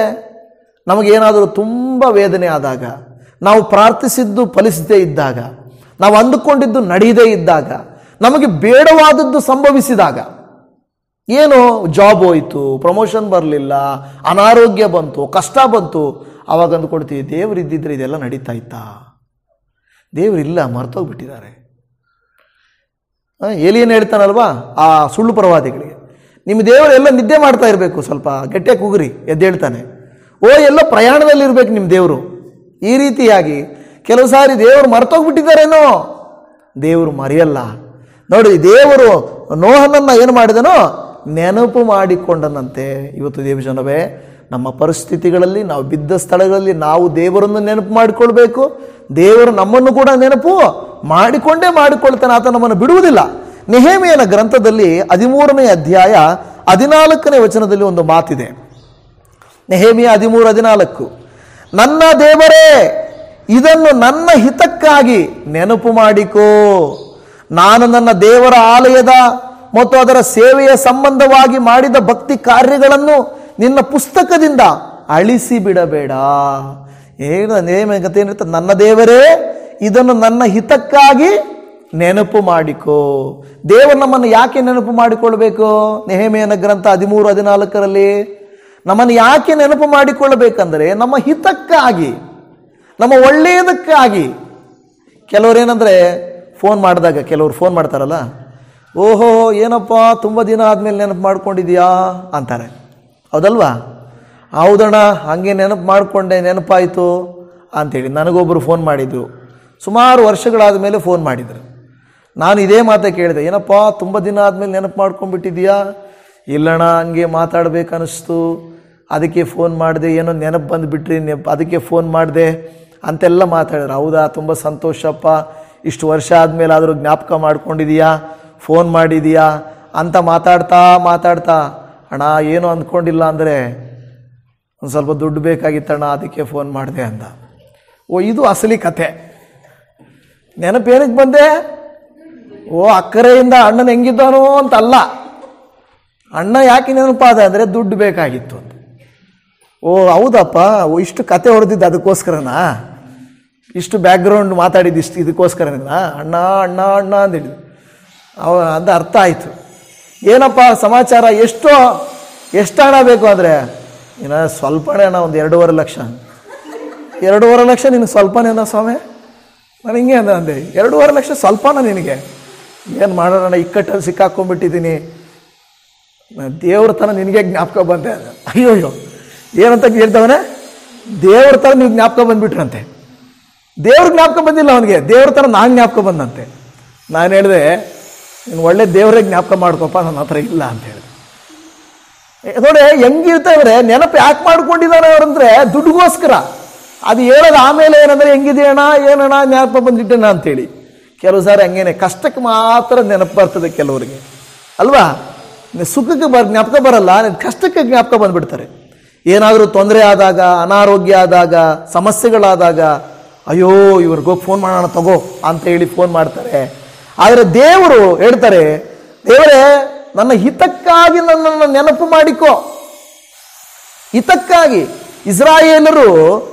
Speaker 1: ನಮಗೇನಾದರೂ ತುಂಬ ವೇದನೆ ಆದಾಗ, ನಾವು ಪ್ರಾರ್ಥಿಸಿದ್ದು ಫಲಿಸದೇ ಇದ್ದಾಗ, ನಾವು ಅಂದುಕೊಂಡಿದ್ದು ನಡೆಯದೇ ಇದ್ದಾಗ, ನಮಗೆ ಬೇಡವಾದದ್ದು ಸಂಭವಿಸಿದಾಗ, ಏನು ಜಾಬ್ ಹೋಯಿತು, ಪ್ರಮೋಷನ್ ಬರಲಿಲ್ಲ, ಅನಾರೋಗ್ಯ ಬಂತು, ಕಷ್ಟ ಬಂತು, ಆವಾಗ ಅಂದ್ಕೊಡ್ತೀವಿ ದೇವರು ಇದ್ದಿದ್ರೆ ಇದೆಲ್ಲ ನಡೀತಾ ಇತ್ತಾ? ದೇವರಿಲ್ಲ, ಮರ್ತೋಗ್ಬಿಟ್ಟಿದ್ದಾರೆ. ಏಲಿಯನ್ ಹೇಳ್ತಾನಲ್ವಾ ಆ ಸುಳ್ಳು ಪ್ರವಾದಿಗಳಿಗೆ, ನಿಮ್ಮ ದೇವರು ಎಲ್ಲ ನಿದ್ದೆ ಮಾಡ್ತಾ ಇರಬೇಕು, ಸ್ವಲ್ಪ ಗಟ್ಟಿಯಾಗಿ ಕೂಗ್ರಿ ಎದ್ದೇಳ್ತಾನೆ. ಓ, ಎಲ್ಲ ಪ್ರಯಾಣದಲ್ಲಿರ್ಬೇಕು ನಿಮ್ಮ ದೇವರು. ಈ ರೀತಿಯಾಗಿ ಕೆಲವು ಸಾರಿ ದೇವರು ಮರ್ತೋಗ್ಬಿಟ್ಟಿದ್ದಾರೇನೋ. ದೇವರು ಮರೆಯಲ್ಲ. ನೋಡಿ, ದೇವರು ನೋಹನನ್ನ ಏನು ಮಾಡಿದನೋ ನೆನಪು ಮಾಡಿಕೊಂಡನಂತೆ. ಇವತ್ತು ದೇವಜನವೇ, ನಮ್ಮ ಪರಿಸ್ಥಿತಿಗಳಲ್ಲಿ, ನಾವು ಬಿದ್ದ ಸ್ಥಳಗಳಲ್ಲಿ ನಾವು ದೇವರನ್ನು ನೆನಪು ಮಾಡಿಕೊಳ್ಬೇಕು. ದೇವರು ನಮ್ಮನ್ನು ಕೂಡ ನೆನಪು ಮಾಡಿಕೊಳ್ತಾನೆ. ಆತ ನಮ್ಮನ್ನು ಬಿಡುವುದಿಲ್ಲ. ನೆಹೆಮೀಯನ ಗ್ರಂಥದಲ್ಲಿ 13ನೇ ಅಧ್ಯಾಯ 14ನೇ ವಚನದಲ್ಲಿ ಒಂದು ಮಾತಿದೆ. ನೆಹೆಮೀಯ 13:14, ನನ್ನ ದೇವರೇ, ಇದನ್ನು ನನ್ನ ಹಿತಕ್ಕಾಗಿ ನೆನಪು ಮಾಡಿಕೋ. ನಾನು ನನ್ನ ದೇವರ ಆಲಯದ ಮತ್ತು ಅದರ ಸೇವೆಯ ಸಂಬಂಧವಾಗಿ ಮಾಡಿದ ಭಕ್ತಿ ಕಾರ್ಯಗಳನ್ನು ನಿನ್ನ ಪುಸ್ತಕದಿಂದ ಅಳಿಸಿ ಬಿಡಬೇಡ. ಏನಿರುತ್ತೆ? ನನ್ನ ದೇವರೇ, ಇದನ್ನು ನನ್ನ ಹಿತಕ್ಕಾಗಿ ನೆನಪು ಮಾಡಿಕೋ. ದೇವರು ನಮ್ಮನ್ನು ಯಾಕೆ ನೆನಪು ಮಾಡಿಕೊಳ್ಬೇಕು? ನೆಹೆಮೀಯನ ಗ್ರಂಥ 13:14ರಲ್ಲಿ ನಮ್ಮನ್ನು ಯಾಕೆ ನೆನಪು ಮಾಡಿಕೊಳ್ಳಬೇಕಂದ್ರೆ ನಮ್ಮ ಹಿತಕ್ಕಾಗಿ, ನಮ್ಮ ಒಳ್ಳೆಯದಕ್ಕಾಗಿ. ಕೆಲವರೇನೆಂದರೆ ಫೋನ್ ಮಾಡಿದಾಗ, ಕೆಲವರು ಫೋನ್ ಮಾಡ್ತಾರಲ್ಲ, ಓಹೋ ಏನಪ್ಪ ತುಂಬ ದಿನ ಆದಮೇಲೆ ನೆನಪು ಮಾಡ್ಕೊಂಡಿದ್ಯಾ ಅಂತಾರೆ. ಹೌದಲ್ವಾ? ಹೌದಣ್ಣ, ಹಾಗೆ ನೆನಪು ಮಾಡಿಕೊಂಡೆ, ನೆನಪಾಯಿತು ಅಂಥೇಳಿ. ನನಗೊಬ್ಬರು ಫೋನ್ ಮಾಡಿದ್ರು, ಸುಮಾರು ವರ್ಷಗಳಾದ ಮೇಲೆ ಫೋನ್ ಮಾಡಿದರು. ನಾನು ಇದೇ ಮಾತೇ ಕೇಳಿದೆ, ಏನಪ್ಪ ತುಂಬ ದಿನ ಆದಮೇಲೆ ನೆನಪು ಮಾಡ್ಕೊಂಡ್ಬಿಟ್ಟಿದ್ಯಾ? ಇಲ್ಲಣ್ಣ, ಹಂಗೆ ಮಾತಾಡಬೇಕನ್ನಿಸ್ತು, ಅದಕ್ಕೆ ಫೋನ್ ಮಾಡಿದೆ, ಏನೋ ನೆನಪು ಬಂದುಬಿಟ್ರಿ, ಅದಕ್ಕೆ ಫೋನ್ ಮಾಡಿದೆ ಅಂತೆಲ್ಲ ಮಾತಾಡಿದ್ರು. ಹೌದಾ, ತುಂಬ ಸಂತೋಷಪ್ಪ, ಇಷ್ಟು ವರ್ಷ ಆದಮೇಲೆ ಆದರೂ ಜ್ಞಾಪಕ ಮಾಡ್ಕೊಂಡಿದೀಯಾ, ಫೋನ್ ಮಾಡಿದೀಯಾ ಅಂತ ಮಾತಾಡ್ತಾ ಅಣ್ಣ ಏನೋ ಅಂದ್ಕೊಂಡಿಲ್ಲ, ಅಂದರೆ ಒಂದು ಸ್ವಲ್ಪ ದುಡ್ಡು ಬೇಕಾಗಿತ್ತಣ್ಣ, ಅದಕ್ಕೆ ಫೋನ್ ಮಾಡಿದೆ ಅಂದ. ಓ, ಇದು ಅಸಲಿ ಕತೆ. ನೆನಪೇನಕ್ಕೆ ಬಂದೆ? ಓ, ಅಕ್ಕರೆಯಿಂದ ಅಣ್ಣನ ಹೆಂಗಿದ್ದಾನೋ ಅಂತಲ್ಲ, ಅಣ್ಣ ಯಾಕೆ ನೆನಪಾದ ಅಂದರೆ ದುಡ್ಡು ಬೇಕಾಗಿತ್ತು ಅಂತ. ಓ ಹೌದಪ್ಪ, ಇಷ್ಟು ಕತೆ ಹೊಡೆದಿದ್ದು ಅದಕ್ಕೋಸ್ಕರನಾ? ಇಷ್ಟು ಬ್ಯಾಕ್ಗ್ರೌಂಡ್ ಮಾತಾಡಿದ್ದು ಇದಕ್ಕೋಸ್ಕರನಾ? ಅಣ್ಣ ಅಣ್ಣ ಅಣ್ಣ ಅಂದಿದ್ದು ಅಂತ ಅರ್ಥ ಆಯಿತು. ಏನಪ್ಪ ಸಮಾಚಾರ? ಎಷ್ಟು ಹಣ ಬೇಕು ಅಂದರೆ, ಇನ್ನು ಸ್ವಲ್ಪನೇ ಅಣ್ಣ, ಒಂದು 2.5 ಲಕ್ಷ. 2.5 ಲಕ್ಷ ನಿನಗೆ ಸ್ವಲ್ಪನೇನೋ ಸ್ವಾಮಿ? ನಾನು ಹಿಂಗೆ ಅಂದೆ 2.5 ಲಕ್ಷ ಸ್ವಲ್ಪನ ನಿನಗೆ, ಏನು ಮಾಡೋಣ, ಇಕ್ಕಟ್ಟಲ್ಲಿ ಸಿಕ್ಕಾಕೊಂಡ್ಬಿಟ್ಟಿದ್ದೀನಿ, ದೇವ್ರ ತನ ನಿನಗೆ ಜ್ಞಾಪಕ ಬಂದೆ. ಅಯ್ಯೋ ಏನಂತ ಕೇಳ್ತವನೆ, ದೇವ್ರ ಥರ ನೀವು ಜ್ಞಾಪಕ ಬಂದ್ಬಿಟ್ರಂತೆ. ದೇವ್ರ ಜ್ಞಾಪಕ ಬಂದಿಲ್ಲ ಅವನಿಗೆ, ದೇವ್ರ ಥರ ನಾನು ಜ್ಞಾಪಕ ಬಂದಂತೆ. ನಾನು ಹೇಳಿದೆ, ನೀನು ಒಳ್ಳೆ ದೇವರೇ ಜ್ಞಾಪಕ ಮಾಡ್ಕೊಪ್ಪ, ನನ್ನ ಹತ್ರ ಇಲ್ಲ ಅಂತ ಹೇಳಿದೆ. ನೋಡಿ ಹೆಂಗಿರ್ತವ್ರೆ, ನೆನಪು ಯಾಕೆ ಮಾಡ್ಕೊಂಡಿದ್ದಾರೆ ಅವರಂದ್ರೆ ದುಡ್ಡುಗೋಸ್ಕರ. ಅದು ಹೇಳೋದು ಆಮೇಲೆ ಏನಂದ್ರೆ ಹೆಂಗಿದೆಯಣ್ಣ, ಏನಣ್ಣ ಜ್ಞಾಪಕ ಬಂದಿಟ್ಟಣ ಅಂತೇಳಿ. ಕೆಲವು ಸಾರಿ ಹಂಗೇನೆ, ಕಷ್ಟಕ್ಕೆ ಮಾತ್ರ ನೆನಪು ಬರ್ತದೆ ಕೆಲವರಿಗೆ ಅಲ್ವಾ. ಸುಖಕ್ಕೆ ಜ್ಞಾಪಕ ಬರಲ್ಲ, ಕಷ್ಟಕ್ಕೆ ಜ್ಞಾಪಕ ಬಂದ್ಬಿಡ್ತಾರೆ. ಏನಾದರೂ ತೊಂದರೆ ಆದಾಗ, ಅನಾರೋಗ್ಯ ಆದಾಗ, ಸಮಸ್ಯೆಗಳಾದಾಗ, ಅಯ್ಯೋ ಇವ್ರಿಗೋಗಿ ಫೋನ್ ಮಾಡೋಣ ತಗೋ ಅಂತ ಹೇಳಿ ಫೋನ್ ಮಾಡ್ತಾರೆ. ಆದರೆ ದೇವರು ಹೇಳ್ತಾರೆ, ದೇವರೇ ನನ್ನ ಹಿತಕ್ಕಾಗಿ ನನ್ನನ್ನು ನೆನಪು ಮಾಡಿಕೋ. ಹಿತಕ್ಕಾಗಿ. ಇಸ್ರಾಯೇಲರು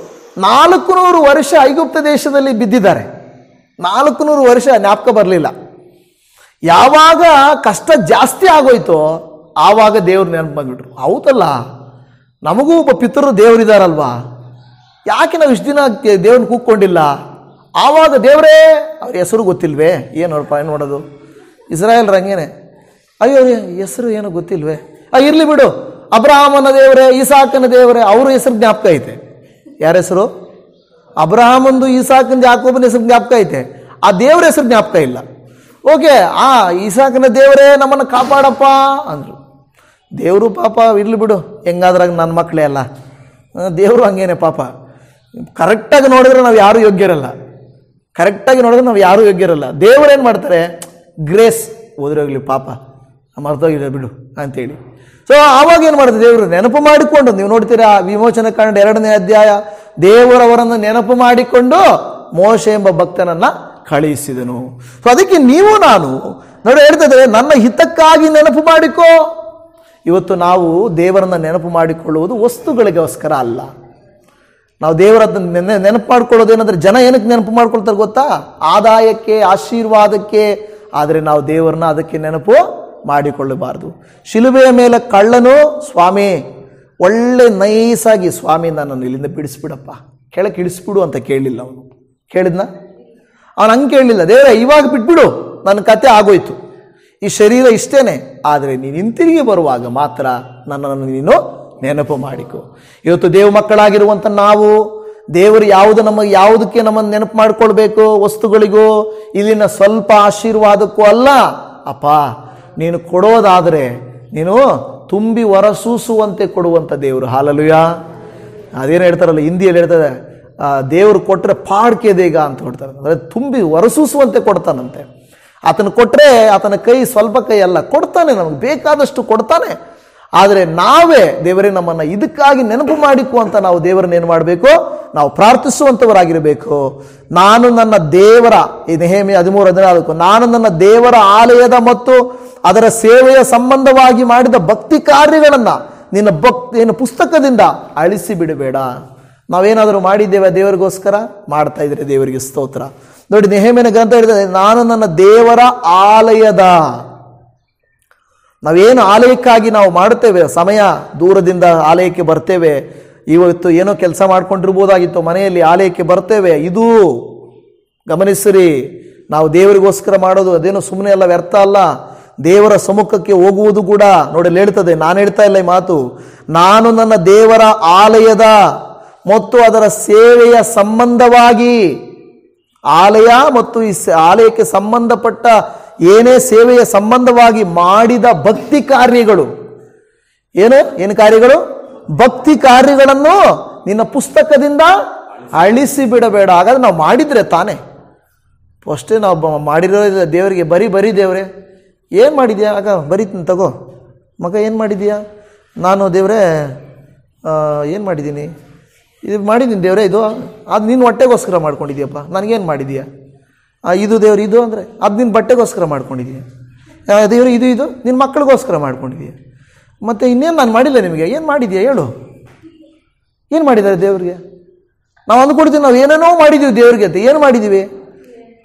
Speaker 1: 400 ವರ್ಷ ಐಗುಪ್ತ ದೇಶದಲ್ಲಿ ಬಿದ್ದಿದ್ದಾರೆ. 400 ವರ್ಷ ಜ್ಞಾಪಕ ಬರಲಿಲ್ಲ. ಯಾವಾಗ ಕಷ್ಟ ಜಾಸ್ತಿ ಆಗೋಯ್ತೋ ಆವಾಗ ದೇವ್ರು ನೆನಪು ಬಂದ್ಬಿಟ್ರು. ಹೌದಲ್ಲ, ನಮಗೂ ಒಬ್ಬ ಪಿತೃರು ದೇವರಿದಾರಲ್ವಾ, ಯಾಕೆ ನಾವು ಇಷ್ಟು ದಿನ ದೇವ್ರನ್ನ ಕೂತ್ಕೊಂಡಿಲ್ಲ? ಆವಾಗ ದೇವರೇ, ಅವ್ರ ಹೆಸರು ಗೊತ್ತಿಲ್ವೇ? ಏನೋರಪ್ಪ ಏನು ಮಾಡೋದು? ಇಸ್ರಾಯೇಲ್ ರಂಗೇನೆ, ಅಯ್ಯೋ ಹೆಸರು ಏನೋ ಗೊತ್ತಿಲ್ವೇ? ಇರ್ಲಿ ಬಿಡು, ಅಬ್ರಹಾಮನ ದೇವರೇ, ಈಸಾಕನ ದೇವರೇ, ಅವ್ರ ಹೆಸರು ಜ್ಞಾಪಕ ಐತೆ. ಯಾರ ಹೆಸರು? ಅಬ್ರಹಾಮಂದು, ಈಸಾಕನ, ಯಾಕೋಬನ ಹೆಸರು ಜ್ಞಾಪಕ ಐತೆ. ಆ ದೇವ್ರ ಹೆಸರು ಜ್ಞಾಪಕ ಇಲ್ಲ. ಓಕೆ, ಈಸಾಕನ ದೇವರೇ ನಮ್ಮನ್ನು ಕಾಪಾಡಪ್ಪ ಅಂದರು. ದೇವರು ಪಾಪ ಇರ್ಲಿ ಬಿಡು, ಹೆಂಗಾದ್ರಾಗ ನನ್ನ ಮಕ್ಕಳೇ ಅಲ್ಲ. ದೇವರು ಹಂಗೇನೆ ಪಾಪ. ಕರೆಕ್ಟಾಗಿ ನೋಡಿದ್ರೆ ನಾವು ಯಾರೂ ಯೋಗ್ಯರಲ್ಲ. ಕರೆಕ್ಟಾಗಿ ನೋಡಿದ್ರೆ ನಾವು ಯಾರೂ ಯೋಗ್ಯರಲ್ಲ. ದೇವರೇನು ಮಾಡ್ತಾರೆ, ಗ್ರೇಸ್, ಹೋದ್ರೋಗ್ಲಿ ಪಾಪ, ಮರ್ತೋಗಿಲ್ಲ ಬಿಡು ಅಂತೇಳಿ. ಸೊ ಆವಾಗ ಏನು ಮಾಡ್ತಾರೆ, ದೇವರು ನೆನಪು ಮಾಡಿಕೊಂಡು, ನೀವು ನೋಡ್ತೀರಾ ವಿಮೋಚನ ಕಾಂಡ 2ನೇ ಅಧ್ಯಾಯ, ದೇವರವರನ್ನು ನೆನಪು ಮಾಡಿಕೊಂಡು ಮೋಶೆ ಎಂಬ ಭಕ್ತನನ್ನು ಕಳುಹಿಸಿದನು. ಸೊ ಅದಕ್ಕೆ ನೀವು ನಾನು ನೋಡಿ ಹೇಳ್ತಿದ್ರೆ, ನನ್ನ ಹಿತಕ್ಕಾಗಿ ನೆನಪು ಮಾಡಿಕೋ. ಇವತ್ತು ನಾವು ದೇವರನ್ನ ನೆನಪು ಮಾಡಿಕೊಳ್ಳುವುದು ವಸ್ತುಗಳಿಗೋಸ್ಕರ ಅಲ್ಲ. ನಾವು ದೇವರನ್ನ ನೆನಪು ಮಾಡ್ಕೊಳ್ಳೋದೇನಂದ್ರೆ, ಜನ ಏನಕ್ಕೆ ನೆನಪು ಮಾಡ್ಕೊಳ್ತಾರೆ ಗೊತ್ತಾ? ಆದಾಯಕ್ಕೆ, ಆಶೀರ್ವಾದಕ್ಕೆ. ಆದರೆ ನಾವು ದೇವರನ್ನ ಅದಕ್ಕೆ ನೆನಪು ಮಾಡಿಕೊಳ್ಳಬಾರ್ದು. ಶಿಲುಬೆಯ ಮೇಲೆ ಕಳ್ಳನು, ಸ್ವಾಮಿ ಒಳ್ಳೆ ನೈಸಾಗಿ, ಸ್ವಾಮಿ ನನ್ನನ್ನು ಇಲ್ಲಿಂದ ಬಿಡಿಸ್ಬಿಡಪ್ಪ, ಕೆಳಕ್ಕೆ ಇಳಿಸ್ಬಿಡು ಅಂತ ಕೇಳಲಿಲ್ಲ. ಅವನು ಕೇಳಿದ್ನ? ಅವನು ಹಂಗೆ ಕೇಳಲಿಲ್ಲ. ದೇವರೇ ಇವಾಗ ಬಿಟ್ಬಿಡು, ನನ್ನ ಕತೆ ಆಗೋಯ್ತು, ಈ ಶರೀರ ಇಷ್ಟೇನೆ, ಆದರೆ ನೀನು ಹಿಂತಿರುಗಿ ಬರುವಾಗ ಮಾತ್ರ ನನ್ನನ್ನು ನೀನು ನೆನಪು ಮಾಡಿಕೊ. ಇವತ್ತು ದೇವ ಮಕ್ಕಳಾಗಿರುವಂಥ ನಾವು, ದೇವರು ಯಾವುದಕ್ಕೆ ನಮ್ಮನ್ನು ನೆನಪು ಮಾಡ್ಕೊಳ್ಬೇಕು? ವಸ್ತುಗಳಿಗೂ, ಇಲ್ಲಿನ ಸ್ವಲ್ಪ ಆಶೀರ್ವಾದಕ್ಕೂ ಅಲ್ಲ. ಅಪ್ಪ ನೀನು ಕೊಡೋದಾದರೆ ನೀನು ತುಂಬಿ ಹೊರಸೂಸುವಂತೆ ಕೊಡುವಂಥ ದೇವರು. ಹಾಲೆಲೂಯಾ. ಅದೇನು ಹೇಳ್ತಾರಲ್ಲ, ಹಿಂದಿಯಲ್ಲಿ ಹೇಳ್ತಾರೆ, ದೇವರು ಕೊಟ್ಟರೆ ಪಾಡ್ಕೆ ದೇಗ ಅಂತ ಕೊಡ್ತಾರೆ. ಅಂದರೆ ತುಂಬಿ ಹೊರಸೂಸುವಂತೆ ಕೊಡ್ತಾನಂತೆ. ಆತನ ಕೊಟ್ಟರೆ ಆತನ ಕೈ ಸ್ವಲ್ಪ ಕೈ ಅಲ್ಲ, ಕೊಡ್ತಾನೆ, ನಮಗೆ ಬೇಕಾದಷ್ಟು ಕೊಡ್ತಾನೆ. ಆದರೆ ನಾವೇ ದೇವರೇ ನಮ್ಮನ್ನು ಇದಕ್ಕಾಗಿ ನೆನಪು ಮಾಡಿಕೊ ಅಂತ ನಾವು ದೇವರನ್ನ ಏನು ಮಾಡಬೇಕು? ನಾವು ಪ್ರಾರ್ಥಿಸುವಂಥವರಾಗಿರಬೇಕು. ನಾನು ನನ್ನ ದೇವರ, ಈ ನೆಹೆಮೀಯ 13:14, ನಾನು ನನ್ನ ದೇವರ ಆಲಯದ ಮತ್ತು ಅದರ ಸೇವೆಯ ಸಂಬಂಧವಾಗಿ ಮಾಡಿದ ಭಕ್ತಿ ಕಾರ್ಯಗಳನ್ನು ನಿನ್ನ ಪುಸ್ತಕದಿಂದ ಅಳಿಸಿ ಬಿಡಬೇಡ. ನಾವೇನಾದರೂ ಮಾಡಿದ್ದೇವೆ ದೇವರಿಗೋಸ್ಕರ? ಮಾಡ್ತಾ ಇದ್ರೆ ದೇವರಿಗೆ ಸ್ತೋತ್ರ. ನೋಡಿ, ನೆಹೆಮೀಯನ ಗ್ರಂಥ ಹೇಳಿದರೆ, ನಾನು ನನ್ನ ದೇವರ ಆಲಯದ. ನಾವೇನು ಆಲಯಕ್ಕಾಗಿ ನಾವು ಮಾಡುತ್ತೇವೆ, ಸಮಯ ದೂರದಿಂದ ಆಲಯಕ್ಕೆ ಬರ್ತೇವೆ. ಇವತ್ತು ಏನೋ ಕೆಲಸ ಮಾಡ್ಕೊಂಡಿರ್ಬೋದಾಗಿತ್ತು, ಮನೆಯಲ್ಲಿ ಆಲಯಕ್ಕೆ ಬರ್ತೇವೆ. ಇದು ಗಮನಿಸಿರಿ, ನಾವು ದೇವರಿಗೋಸ್ಕರ ಮಾಡೋದು ಅದೇನೋ ಸುಮ್ಮನೆ ಅಲ್ಲ, ವ್ಯರ್ಥ ಅಲ್ಲ. ದೇವರ ಸಮ್ಮುಖಕ್ಕೆ ಹೋಗುವುದು ಕೂಡ ನೋಡಿ ಹೇಳ್ತದೆ. ನಾನು ಹೇಳ್ತಾ ಇಲ್ಲ ಈ ಮಾತು. ನಾನು ನನ್ನ ದೇವರ ಆಲಯದ ಮತ್ತು ಅದರ ಸೇವೆಯ ಸಂಬಂಧವಾಗಿ, ಆಲಯ ಮತ್ತು ಈ ಆಲಯಕ್ಕೆ ಸಂಬಂಧಪಟ್ಟ ಏನೇ ಸೇವೆಯ ಸಂಬಂಧವಾಗಿ ಮಾಡಿದ ಭಕ್ತಿ ಕಾರ್ಯಗಳು, ಏನು ಕಾರ್ಯಗಳು? ಭಕ್ತಿ ಕಾರ್ಯಗಳನ್ನು ನಿನ್ನ ಪುಸ್ತಕದಿಂದ ಅಳಿಸಿ ಬಿಡಬೇಡ. ಹಾಗಾದ್ರೆ ನಾವು ಮಾಡಿದ್ರೆ ತಾನೇ, ಅಷ್ಟೇ ನಾವು ಮಾಡಿರೋ ದೇವರಿಗೆ ಬರೀ ದೇವರೇ ಏನು ಮಾಡಿದ್ಯಾ? ಆಗ ಬರೀತೀನಿ ತಗೋ ಮಗ, ಏನು ಮಾಡಿದ್ಯಾ? ನಾನು ದೇವರೇ ಏನು ಮಾಡಿದ್ದೀನಿ? ಇದು ಮಾಡಿದ್ದೀನಿ ದೇವರೇ, ಇದು ಅದು ನಿನ್ನ ಹೊಟ್ಟೆಗೋಸ್ಕರ ಮಾಡ್ಕೊಂಡಿದ್ಯಪ್ಪ, ನನಗೇನು ಮಾಡಿದ್ಯಾ? ಇದು ದೇವ್ರು, ಇದು ಅಂದರೆ ಅದು ನಿನ್ನ ಬಟ್ಟೆಗೋಸ್ಕರ ಮಾಡ್ಕೊಂಡಿದ್ದೀಯ. ದೇವರು ಇದು ನಿನ್ನ ಮಕ್ಕಳಿಗೋಸ್ಕರ ಮಾಡ್ಕೊಂಡಿದ್ದೀಯ. ಮತ್ತು ಇನ್ನೇನು ನಾನು ಮಾಡಿಲ್ಲ ನಿಮಗೆ? ಏನು ಮಾಡಿದ್ಯಾ ಹೇಳು? ಏನು ಮಾಡಿದ್ದಾರೆ ದೇವ್ರಿಗೆ? ನಾವು ಅಂದ್ಕೊಡ್ತೀವಿ ನಾವು ಏನೇನೋ ಮಾಡಿದ್ದೀವಿ ದೇವ್ರಿಗೆ ಅಂತ. ಏನು ಮಾಡಿದ್ದೀವಿ?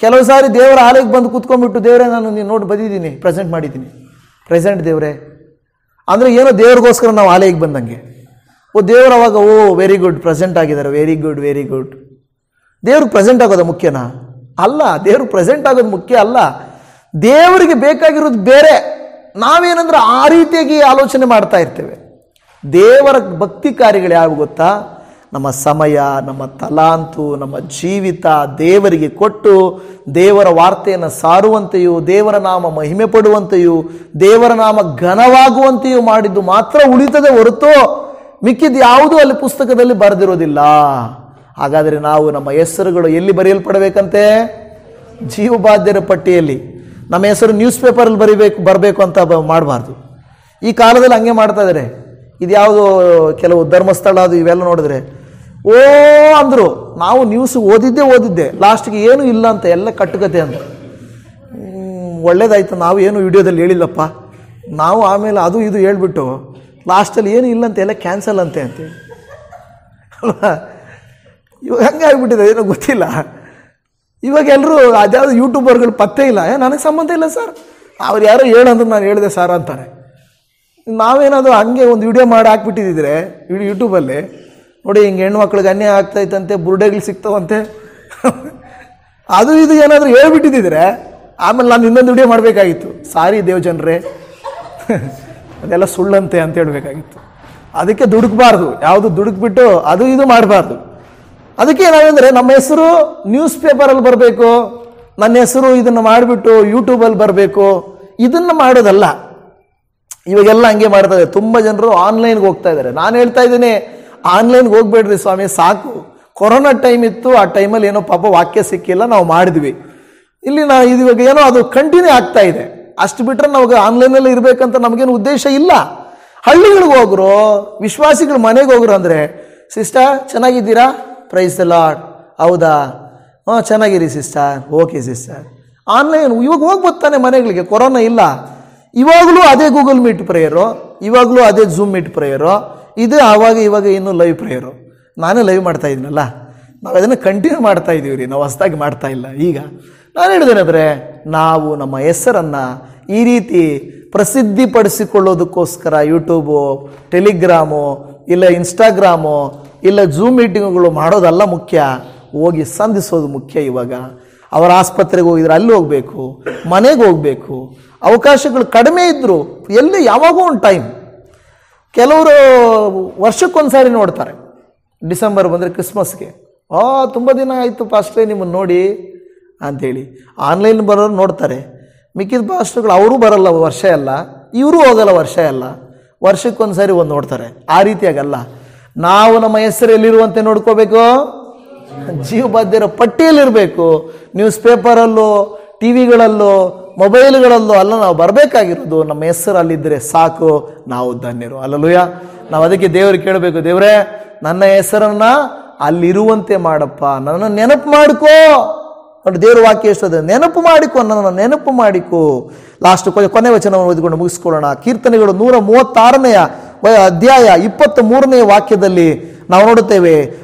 Speaker 1: ಕೆಲವು ಸಾರಿ ದೇವರ ಆಲಯಕ್ಕೆ ಬಂದು ಕೂತ್ಕೊಂಡ್ಬಿಟ್ಟು, ದೇವರೇ ನಾನು ನೀನು ನೋಡಿ ಬಂದಿದ್ದೀನಿ, ಪ್ರೆಸೆಂಟ್ ಮಾಡಿದ್ದೀನಿ, ಪ್ರೆಸೆಂಟ್ ದೇವರೇ ಅಂದರೆ ಏನೋ ದೇವ್ರಿಗೋಸ್ಕರ ನಾವು ಆಲಯಕ್ಕೆ ಬಂದಂಗೆ. ದೇವರು ಅವಾಗ ವೆರಿ ಗುಡ್ ಪ್ರೆಸೆಂಟ್ ಆಗಿದ್ದಾರೆ, ವೆರಿ ಗುಡ್. ದೇವ್ರಿಗೆ ಪ್ರೆಸೆಂಟ್ ಆಗೋದ ಮುಖ್ಯನಾ? ಅಲ್ಲ, ದೇವರು ಪ್ರೆಸೆಂಟ್ ಆಗೋದು ಮುಖ್ಯ ಅಲ್ಲ. ದೇವರಿಗೆ ಬೇಕಾಗಿರೋದು ಬೇರೆ. ನಾವೇನಂದ್ರೆ ಆ ರೀತಿಯಾಗಿ ಆಲೋಚನೆ ಮಾಡ್ತಾ ಇರ್ತೇವೆ. ದೇವರ ಭಕ್ತಿ ಕಾರ್ಯಗಳು ಯಾವ ಗೊತ್ತಾ? ನಮ್ಮ ಸಮಯ, ನಮ್ಮ ತಲಾಂತು, ನಮ್ಮ ಜೀವಿತ ದೇವರಿಗೆ ಕೊಟ್ಟು ದೇವರ ವಾರ್ತೆಯನ್ನು ಸಾರುವಂತೆಯೂ ದೇವರ ನಾಮ ಮಹಿಮೆ ಪಡುವಂತೆಯೂ ದೇವರ ನಾಮ ಘನವಾಗುವಂತೆಯೂ ಮಾಡಿದ್ದು ಮಾತ್ರ ಉಳಿತದೆ ಹೊರತು ಮಿಕ್ಕಿದ್ದು ಯಾವುದೂ ಅಲ್ಲಿ ಪುಸ್ತಕದಲ್ಲಿ ಬರೆದಿರೋದಿಲ್ಲ. ಹಾಗಾದರೆ ನಾವು ನಮ್ಮ ಹೆಸರುಗಳು ಎಲ್ಲಿ ಬರೆಯಲ್ಪಡಬೇಕಂತೆ? ಜೀವಬಾಧ್ಯರ ಪಟ್ಟಿಯಲ್ಲಿ. ನಮ್ಮ ಹೆಸರು ನ್ಯೂಸ್ ಪೇಪರಲ್ಲಿ ಬರಬೇಕು ಅಂತ ಮಾಡಬಾರ್ದು. ಈ ಕಾಲದಲ್ಲಿ ಹಂಗೆ ಮಾಡ್ತಾ ಇದ್ದಾರೆ. ಇದು ಯಾವುದೋ ಕೆಲವು ಧರ್ಮಸ್ಥಳ ಅದು ಇವೆಲ್ಲ ನೋಡಿದ್ರೆ ಓ ಅಂದರು. ನಾವು ನ್ಯೂಸ್ ಓದಿದ್ದೆ ಲಾಸ್ಟ್ಗೆ ಏನೂ ಇಲ್ಲ ಅಂತ, ಎಲ್ಲ ಕಟ್ಟುಕತೆ ಅಂತ. ಒಳ್ಳೇದಾಯ್ತು, ನಾವು ಏನು ವಿಡಿಯೋದಲ್ಲಿ ಹೇಳಿಲ್ಲಪ್ಪ. ನಾವು ಆಮೇಲೆ ಅದು ಇದು ಹೇಳ್ಬಿಟ್ಟು ಲಾಸ್ಟಲ್ಲಿ ಏನು ಇಲ್ಲ ಅಂತ, ಎಲ್ಲ ಕ್ಯಾನ್ಸಲ್ ಅಂತೇಳಿ ಅಲ್ವಾ? ಇವಾಗ ಹಂಗೆ ಆಗ್ಬಿಟ್ಟಿದೆ, ಏನೋ ಗೊತ್ತಿಲ್ಲ. ಇವಾಗ ಎಲ್ಲರೂ ಅದ್ಯಾವುದು ಯೂಟ್ಯೂಬರ್ಗಳು ಪತ್ತೆ ಇಲ್ಲ. ನನಗೆ ಸಂಬಂಧ ಇಲ್ಲ ಸರ್, ಅವ್ರು ಯಾರೋ ಹೇಳಂದ್ರೆ ನಾನು ಹೇಳಿದೆ ಸರ್ ಅಂತಾರೆ. ನಾವೇನಾದರೂ ಹಂಗೆ ಒಂದು ವಿಡಿಯೋ ಮಾಡಿ ಹಾಕ್ಬಿಟ್ಟಿದ್ದಿದ್ರೆ ಯೂಟ್ಯೂಬಲ್ಲಿ, ನೋಡಿ ಹಿಂಗೆ ಹೆಣ್ಮಕ್ಳಿಗೆ ಅನ್ಯಾಯ ಆಗ್ತಾಯಿತ್ತಂತೆ, ಬುರುಡೆಗಳು ಸಿಗ್ತಾವಂತೆ, ಅದು ಇದು ಏನಾದರೂ ಹೇಳ್ಬಿಟ್ಟಿದ್ದಿದ್ರೆ ಆಮೇಲೆ ನಾನು ಇನ್ನೊಂದು ವಿಡಿಯೋ ಮಾಡಬೇಕಾಗಿತ್ತು. ಸಾರಿ ದೇವಜನರೇ, ಅದೆಲ್ಲ ಸುಳ್ಳಂತೆ ಅಂತ ಹೇಳಬೇಕಾಗಿತ್ತು. ಅದಕ್ಕೆ ದುಡುಕ್ಬಾರ್ದು, ಯಾವುದು ದುಡುಕ್ಬಿಟ್ಟು ಅದು ಇದು ಮಾಡಬಾರ್ದು. ಅದಕ್ಕೆ ನಾವೆಂದರೆ ನಮ್ಮ ಹೆಸರು ನ್ಯೂಸ್ ಪೇಪರಲ್ಲಿ ಬರಬೇಕು, ನನ್ನ ಹೆಸರು ಇದನ್ನು ಮಾಡಿಬಿಟ್ಟು ಯೂಟ್ಯೂಬಲ್ಲಿ ಬರಬೇಕು, ಇದನ್ನು ಮಾಡೋದಲ್ಲ. ಇವಾಗೆಲ್ಲ ಹಂಗೆ ಮಾಡ್ತಾರೆ. ತುಂಬ ಜನರು ಆನ್ಲೈನ್ಗೆ ಹೋಗ್ತಾ ಇದ್ದಾರೆ. ನಾನು ಹೇಳ್ತಾ ಇದ್ದೀನಿ, ಆನ್ಲೈನ್ಗೆ ಹೋಗ್ಬೇಡ್ರಿ ಸ್ವಾಮಿ, ಸಾಕು. ಕೊರೋನಾ ಟೈಮ್ ಇತ್ತು, ಆ ಟೈಮಲ್ಲಿ ಏನೋ ಪಾಪ ವಾಕ್ಯ ಸಿಕ್ಕಿಲ್ಲ, ನಾವು ಮಾಡಿದ್ವಿ. ಇಲ್ಲಿ ಇದು ಇವಾಗ ಏನೋ ಅದು ಕಂಟಿನ್ಯೂ ಆಗ್ತಾ ಇದೆ. ಅಷ್ಟು ಬಿಟ್ಟರೆ ನಾವು ಆನ್ಲೈನಲ್ಲಿ ಇರಬೇಕಂತ ನಮಗೇನು ಉದ್ದೇಶ ಇಲ್ಲ. ಹಳ್ಳಿಗಳಿಗೆ ಹೋಗ್ರು, ವಿಶ್ವಾಸಿಗಳು ಮನೆಗೆ ಹೋಗ್ರು ಅಂದರೆ, ಸಿಸ್ಟರ್ ಚೆನ್ನಾಗಿದ್ದೀರಾ, ಪ್ರೈಸ್ ದ ಲಾರ್ಡ್, ಹೌದಾ, ಹಾಂ ಚೆನ್ನಾಗಿರಿ ಸಿಸ್ಟರ್, ಓಕೆ ಸಿಸ್ಟರ್. ಆನ್ಲೈನ್ ಇವಾಗ ಹೋಗ್ಬೋತಾನೆ ಮನೆಗಳಿಗೆ, ಕೊರೋನಾ ಇಲ್ಲ. ಇವಾಗಲೂ ಅದೇ ಗೂಗಲ್ ಮೀಟ್ ಪ್ರೇಯರು, ಇವಾಗಲೂ ಅದೇ ಝೂಮ್ ಮೀಟ್ ಪ್ರೇಯರು, ಇದು ಇವಾಗ ಇನ್ನೂ ಲೈವ್ ಪ್ರೇಯರು. ನಾನೇ ಲೈವ್ ಮಾಡ್ತಾ ಇದ್ದೀನಲ್ಲ, ನಾವು ಅದನ್ನು ಕಂಟಿನ್ಯೂ ಮಾಡ್ತಾ ಇದ್ದೀವಿ ರೀ, ನಾವು ಹೊಸದಾಗಿ ಮಾಡ್ತಾ ಇಲ್ಲ. ಈಗ ನಾನು ಹೇಳಿದೇನೆಂದರೆ, ನಾವು ನಮ್ಮ ಹೆಸರನ್ನು ಈ ರೀತಿ ಪ್ರಸಿದ್ಧಿಪಡಿಸಿಕೊಳ್ಳೋದಕ್ಕೋಸ್ಕರ ಯೂಟ್ಯೂಬು, ಟೆಲಿಗ್ರಾಮು, ಇಲ್ಲ ಇನ್ಸ್ಟಾಗ್ರಾಮು, ಇಲ್ಲ ಝೂಮ್ ಮೀಟಿಂಗ್ಗಳು ಮಾಡೋದಲ್ಲ ಮುಖ್ಯ, ಹೋಗಿ ಸಂಧಿಸೋದು ಮುಖ್ಯ. ಇವಾಗ ಅವರ ಆಸ್ಪತ್ರೆಗೆ ಹೋಗಿದ್ರೆ ಅಲ್ಲಿ ಹೋಗಬೇಕು, ಮನೆಗೆ ಹೋಗಬೇಕು. ಅವಕಾಶಗಳು ಕಡಿಮೆ ಇದ್ದರು ಎಲ್ಲಿ ಯಾವಾಗೋ ಒಂದು ಟೈಮ್. ಕೆಲವರು ವರ್ಷಕ್ಕೊಂದು ಸಾರಿ ನೋಡ್ತಾರೆ. ಡಿಸೆಂಬರ್ ಬಂದರೆ ಕ್ರಿಸ್ಮಸ್ಗೆ, ತುಂಬ ದಿನ ಆಯಿತು ಪಾಸ್ಟ್ರೇ ನಿಮ್ಮನ್ನು ನೋಡಿ ಅಂಥೇಳಿ ಆನ್ಲೈನ್ ಬರೋರು ನೋಡ್ತಾರೆ. ಮಿಕ್ಕಿದ ಪಾಸ್ಟ್ರುಗಳು ಅವರು ಬರಲ್ಲ ವರ್ಷ ಎಲ್ಲ, ಇವರು ಹೋಗಲ್ಲ ವರ್ಷ ಎಲ್ಲ, ವರ್ಷಕ್ಕೊಂದು ಸಾರಿ ಒಂದು ನೋಡ್ತಾರೆ. ಆ ರೀತಿಯಾಗಲ್ಲ. ನಾವು ನಮ್ಮ ಹೆಸರು ಎಲ್ಲಿರುವಂತೆ ನೋಡ್ಕೋಬೇಕು? ಜೀವಬಾಧ್ಯರ ಪಟ್ಟಿಯಲ್ಲಿರಬೇಕು. ನ್ಯೂಸ್ ಪೇಪರಲ್ಲೋ, ಟಿ ವಿಗಳಲ್ಲೋ, ಮೊಬೈಲ್ಗಳಲ್ಲೋ ಅಲ್ಲ ನಾವು ಬರಬೇಕಾಗಿರೋದು. ನಮ್ಮ ಹೆಸರು ಅಲ್ಲಿದ್ದರೆ ಸಾಕು, ನಾವು ಧನ್ಯರು. ಅಲ್ಲಲೂಯ. ನಾವು ಅದಕ್ಕೆ ದೇವರಿಗೆ ಕೇಳಬೇಕು, ದೇವರೇ ನನ್ನ ಹೆಸರನ್ನು ಅಲ್ಲಿರುವಂತೆ ಮಾಡಪ್ಪ, ನನ್ನನ್ನು ನೆನಪು ಮಾಡಿಕೋ. ನೋಡಿ ದೇವ್ರ ವಾಕ್ಯ ಎಷ್ಟದೆ, ನೆನಪು ಮಾಡಿಕೊ, ನನ್ನನ್ನು ನೆನಪು ಮಾಡಿಕೊ. ಲಾಸ್ಟ್ ಕೊನೆ ವಚನವನ್ನು ಓದಿಕೊಂಡು ಮುಗಿಸ್ಕೊಳ್ಳೋಣ. ಕೀರ್ತನೆಗಳು 136ನೇ ಅಧ್ಯಾಯ 23ನೇ ವಾಕ್ಯದಲ್ಲಿ ನಾವು ನೋಡುತ್ತೇವೆ,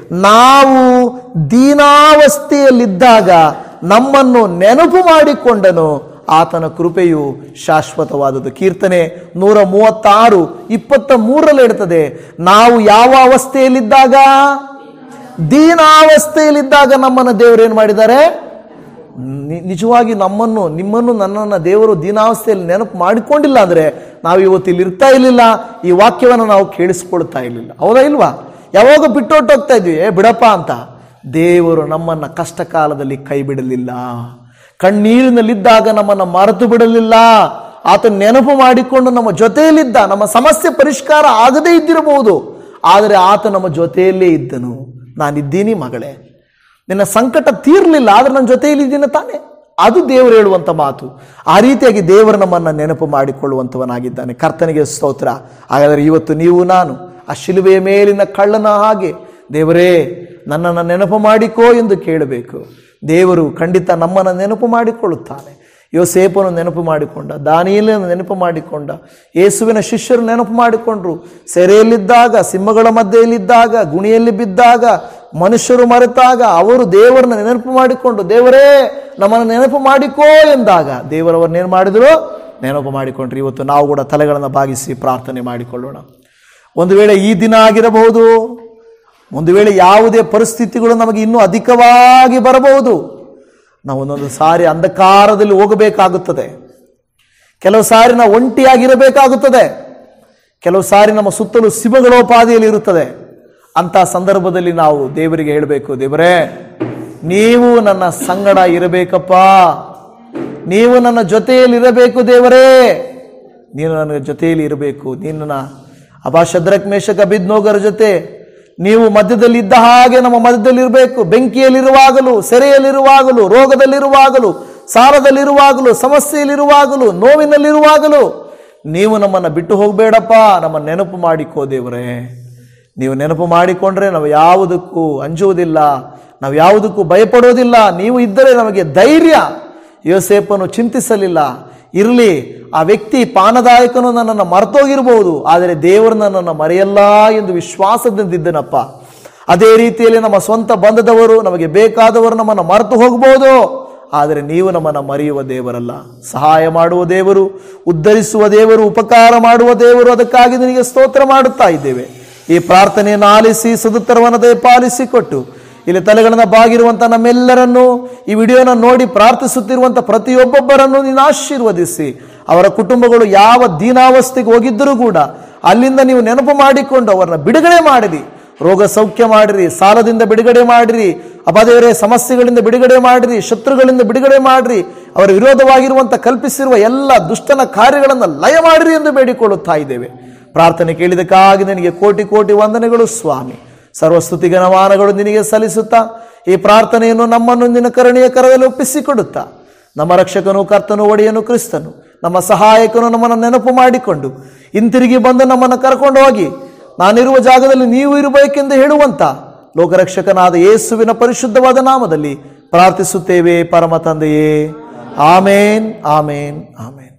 Speaker 1: ನಾವು ದೀನಾವಸ್ಥೆಯಲ್ಲಿದ್ದಾಗ ನಮ್ಮನ್ನು ನೆನಪು ಮಾಡಿಕೊಂಡನು, ಆತನ ಕೃಪೆಯು ಶಾಶ್ವತವಾದದ್ದು. ಕೀರ್ತನೆ 136:23 ಹೇಳ್ತದೆ, ನಾವು ಯಾವ ಅವಸ್ಥೆಯಲ್ಲಿದ್ದಾಗ? ದೀನಾವಸ್ಥೆಯಲ್ಲಿದ್ದಾಗ ನಮ್ಮನ್ನು ದೇವರು ಏನು ಮಾಡಿದ್ದಾರೆ? ನಿಜವಾಗಿ ನಿಮ್ಮನ್ನು ನನ್ನನ್ನು ದೇವರು ದೀನಾವಸ್ಥೆಯಲ್ಲಿ ನೆನಪು ಮಾಡಿಕೊಂಡಿಲ್ಲ ಅಂದರೆ ನಾವು ಇವತ್ತು ಇಲ್ಲಿ ಇರ್ತಾ ಇರಲಿಲ್ಲ, ಈ ವಾಕ್ಯವನ್ನು ನಾವು ಕೇಳಿಸ್ಕೊಳ್ತಾ ಇರಲಿಲ್ಲ. ಹೌದಾ ಇಲ್ವಾ? ಯಾವಾಗ ಬಿಟ್ಟೊಟ್ಟೋಗ್ತಾ ಇದ್ವಿ, ಬಿಡಪ್ಪ ಅಂತ. ದೇವರು ನಮ್ಮನ್ನು ಕಷ್ಟ ಕಾಲದಲ್ಲಿ ಕೈ ಬಿಡಲಿಲ್ಲ, ಕಣ್ಣೀರಿನಲ್ಲಿದ್ದಾಗ ನಮ್ಮನ್ನು ಮರೆತು ಬಿಡಲಿಲ್ಲ. ಆತ ನೆನಪು ಮಾಡಿಕೊಂಡು ನಮ್ಮ ಜೊತೆಯಲ್ಲಿದ್ದ. ನಮ್ಮ ಸಮಸ್ಯೆ ಪರಿಷ್ಕಾರ ಆಗದೇ ಇದ್ದಿರಬಹುದು, ಆದರೆ ಆತ ನಮ್ಮ ಜೊತೆಯಲ್ಲೇ ಇದ್ದನು. ನಾನಿದ್ದೀನಿ ಮಗಳೇ, ನಿನ್ನ ಸಂಕಟ ತೀರಲಿಲ್ಲ, ಆದರೆ ನನ್ನ ಜೊತೆಯಲ್ಲಿದ್ದೀನಿ ತಾನೆ. ಅದು ದೇವರು ಹೇಳುವಂಥ ಮಾತು. ಆ ರೀತಿಯಾಗಿ ದೇವರು ನಮ್ಮನ್ನು ನೆನಪು ಮಾಡಿಕೊಳ್ಳುವಂಥವನಾಗಿದ್ದಾನೆ. ಕರ್ತನಿಗೆ ಸ್ತೋತ್ರ. ಹಾಗಾದರೆ ಇವತ್ತು ನೀವು ನಾನು ಆ ಶಿಲುಬೆಯ ಮೇಲಿನ ಕಳ್ಳನ ಹಾಗೆ, ದೇವರೇ ನನ್ನನ್ನು ನೆನಪು ಮಾಡಿಕೋ ಎಂದು ಕೇಳಬೇಕು. ದೇವರು ಖಂಡಿತ ನಮ್ಮನ್ನು ನೆನಪು ಮಾಡಿಕೊಳ್ಳುತ್ತಾನೆ. ಯೋಸೇಪನು ನೆನಪು ಮಾಡಿಕೊಂಡ, ದಾನಿಯೇಲನ ನೆನಪು ಮಾಡಿಕೊಂಡ, ಯೇಸುವಿನ ಶಿಷ್ಯರು ನೆನಪು ಮಾಡಿಕೊಂಡ್ರು. ಸೆರೆಯಲ್ಲಿದ್ದಾಗ, ಸಿಂಹಗಳ ಮಧ್ಯೆಯಲ್ಲಿದ್ದಾಗ, ಗುಣಿಯಲ್ಲಿ ಬಿದ್ದಾಗ, ಮನುಷ್ಯರು ಮರೆತಾಗ ಅವರು ದೇವರನ್ನ ನೆನಪು ಮಾಡಿಕೊಂಡು, ದೇವರೇ ನಮ್ಮನ್ನು ನೆನಪು ಮಾಡಿಕೋ ಎಂದಾಗ ದೇವರವರನ್ನೇನು ಮಾಡಿದ್ರು? ನೆನಪು ಮಾಡಿಕೊಂಡ್ರು. ಇವತ್ತು ನಾವು ಕೂಡ ತಲೆಗಳನ್ನು ಬಾಗಿಸಿ ಪ್ರಾರ್ಥನೆ ಮಾಡಿಕೊಳ್ಳೋಣ. ಒಂದು ವೇಳೆ ಈ ದಿನ ಆಗಿರಬಹುದು, ಒಂದು ವೇಳೆ ಯಾವುದೇ ಪರಿಸ್ಥಿತಿಗಳು ನಮಗೆ ಇನ್ನೂ ಅಧಿಕವಾಗಿ ಬರಬಹುದು. ನಾವು ಒಂದೊಂದು ಸಾರಿ ಅಂಧಕಾರದಲ್ಲಿ ಹೋಗಬೇಕಾಗುತ್ತದೆ. ಕೆಲವು ಸಾರಿ ನಾವು ಒಂಟಿಯಾಗಿರಬೇಕಾಗುತ್ತದೆ. ಕೆಲವು ಸಾರಿ ನಮ್ಮ ಸುತ್ತಲೂ ಸಿಂಹಗಳೋಪಾದಿಯಲ್ಲಿ ಇರುತ್ತದೆ. ಅಂತ ಸಂದರ್ಭದಲ್ಲಿ ನಾವು ದೇವರಿಗೆ ಹೇಳಬೇಕು, ದೇವರೇ ನೀವು ನನ್ನ ಸಂಗಡ ಇರಬೇಕಪ್ಪ, ನೀವು ನನ್ನ ಜೊತೆಯಲ್ಲಿ ಇರಬೇಕು ದೇವರೇ, ನೀನು ನನ್ನ ಜೊತೆಯಲ್ಲಿ ಇರಬೇಕು. ನೀನು ಶದ್ರಕ್ ಮೇಷಕ್ ಅಬೇದ್ನೆಗೋರ ಜೊತೆ ನೀವು ಮಧ್ಯದಲ್ಲಿ ಇದ್ದ ಹಾಗೆ ನಮ್ಮ ಮಧ್ಯದಲ್ಲಿ ಇರಬೇಕು. ಬೆಂಕಿಯಲ್ಲಿರುವಾಗಲೂ, ಸೆರೆಯಲ್ಲಿರುವಾಗಲೂ, ರೋಗದಲ್ಲಿರುವಾಗಲೂ, ಸಾಲದಲ್ಲಿರುವಾಗಲೂ, ಸಮಸ್ಯೆಯಲ್ಲಿರುವಾಗಲೂ, ನೋವಿನಲ್ಲಿರುವಾಗಲೂ ನೀವು ನಮ್ಮನ್ನು ಬಿಟ್ಟು ಹೋಗಬೇಡಪ್ಪ. ನಮ್ಮ ನೆನಪು ಮಾಡಿಕೋ ದೇವರೇ. ನೀವು ನೆನಪು ಮಾಡಿಕೊಂಡ್ರೆ ನಾವು ಯಾವುದಕ್ಕೂ ಅಂಜುವುದಿಲ್ಲ, ನಾವು ಯಾವುದಕ್ಕೂ ಭಯಪಡೋದಿಲ್ಲ. ನೀವು ಇದ್ದರೆ ನಮಗೆ ಧೈರ್ಯ. ಯೋಸೇಫನು ಚಿಂತಿಸಲಿಲ್ಲ, ಇರಲಿ ಆ ವ್ಯಕ್ತಿ ಪಾನದಾಯಕನು ನನ್ನನ್ನು ಮರ್ತೋಗಿರ್ಬೋದು, ಆದರೆ ದೇವರು ನನ್ನನ್ನು ಮರೆಯಲ್ಲ ಎಂದು ವಿಶ್ವಾಸದಿಂದಿದ್ದನಪ್ಪ. ಅದೇ ರೀತಿಯಲ್ಲಿ ನಮ್ಮ ಸ್ವಂತ ಬಂಧದವರು, ನಮಗೆ ಬೇಕಾದವರು ನಮ್ಮನ್ನು ಮರೆತು ಹೋಗಬಹುದು, ಆದರೆ ನೀವು ನಮ್ಮನ್ನು ಮರೆಯುವ ದೇವರಲ್ಲ. ಸಹಾಯ ಮಾಡುವ ದೇವರು, ಉದ್ಧರಿಸುವ ದೇವರು, ಉಪಕಾರ ಮಾಡುವ ದೇವರು. ಅದಕ್ಕಾಗಿ ನಿನಗೆ ಸ್ತೋತ್ರ ಮಾಡುತ್ತಾ ಇದ್ದೇವೆ. ಈ ಪ್ರಾರ್ಥನೆಯನ್ನು ಆಲಿಸಿ ಸದುತ್ತರವನ್ನು ದಯಪಾಲಿಸಿಕೊಟ್ಟು ಇಲ್ಲಿ ತಲೆಗಳನ್ನು ಬಾಗಿರುವಂಥ ನಮ್ಮೆಲ್ಲರನ್ನು, ಈ ವಿಡಿಯೋನ ನೋಡಿ ಪ್ರಾರ್ಥಿಸುತ್ತಿರುವಂಥ ಪ್ರತಿಯೊಬ್ಬೊಬ್ಬರನ್ನು ನೀನು ಆಶೀರ್ವದಿಸಿ, ಅವರ ಕುಟುಂಬಗಳು ಯಾವ ದೀನಾವಸ್ಥೆಗೆ ಹೋಗಿದ್ದರೂ ಕೂಡ ಅಲ್ಲಿಂದ ನೀವು ನೆನಪು ಮಾಡಿಕೊಂಡು ಅವರನ್ನ ಬಿಡುಗಡೆ ಮಾಡಿರಿ. ರೋಗ ಸೌಖ್ಯ ಮಾಡಿರಿ, ಸಾಲದಿಂದ ಬಿಡುಗಡೆ ಮಾಡಿರಿ, ಅಪದೇವರೇ ಸಮಸ್ಯೆಗಳಿಂದ ಬಿಡುಗಡೆ ಮಾಡಿರಿ, ಶತ್ರುಗಳಿಂದ ಬಿಡುಗಡೆ ಮಾಡಿರಿ, ಅವರ ವಿರೋಧವಾಗಿರುವಂಥ ಕಲ್ಪಿಸಿರುವ ಎಲ್ಲ ದುಷ್ಟನ ಕಾರ್ಯಗಳನ್ನು ಲಯ ಮಾಡಿರಿ ಎಂದು ಬೇಡಿಕೊಳ್ಳುತ್ತಾ ಇದ್ದೇವೆ. ಪ್ರಾರ್ಥನೆ ಕೇಳಿದಕ್ಕಾಗಿ ನಿನಗೆ ಕೋಟಿ ಕೋಟಿ ವಂದನೆಗಳು ಸ್ವಾಮಿ. ಸರ್ವಸ್ತುತಿ ಘನಮಾನಗಳು ನಿನಗೆ ಸಲ್ಲಿಸುತ್ತಾ ಈ ಪ್ರಾರ್ಥನೆಯನ್ನು ನಮ್ಮನ್ನು ನಿನ್ನ ಕರುಣೆಯ ಕರದಲ್ಲಿ ಒಪ್ಪಿಸಿಕೊಡುತ್ತಾ, ನಮ್ಮ ರಕ್ಷಕನು, ಕರ್ತನು, ಒಡೆಯನು, ಕ್ರಿಸ್ತನು, ನಮ್ಮ ಸಹಾಯಕನು ನಮ್ಮನ್ನು ನೆನಪು ಮಾಡಿಕೊಂಡು ಹಿಂತಿರುಗಿ ಬಂದು ನಮ್ಮನ್ನು ಕರ್ಕೊಂಡು ಹೋಗಿ ನಾನಿರುವ ಜಾಗದಲ್ಲಿ ನೀವು ಇರಬೇಕೆಂದು ಹೇಳುವಂತ ಲೋಕರಕ್ಷಕನಾದ ಯೇಸುವಿನ ಪರಿಶುದ್ಧವಾದ ನಾಮದಲ್ಲಿ ಪ್ರಾರ್ಥಿಸುತ್ತೇವೆ ಪರಮ ತಂದೆಯೇ. ಆಮೇನ್, ಆಮೇನ್, ಆಮೇನ್.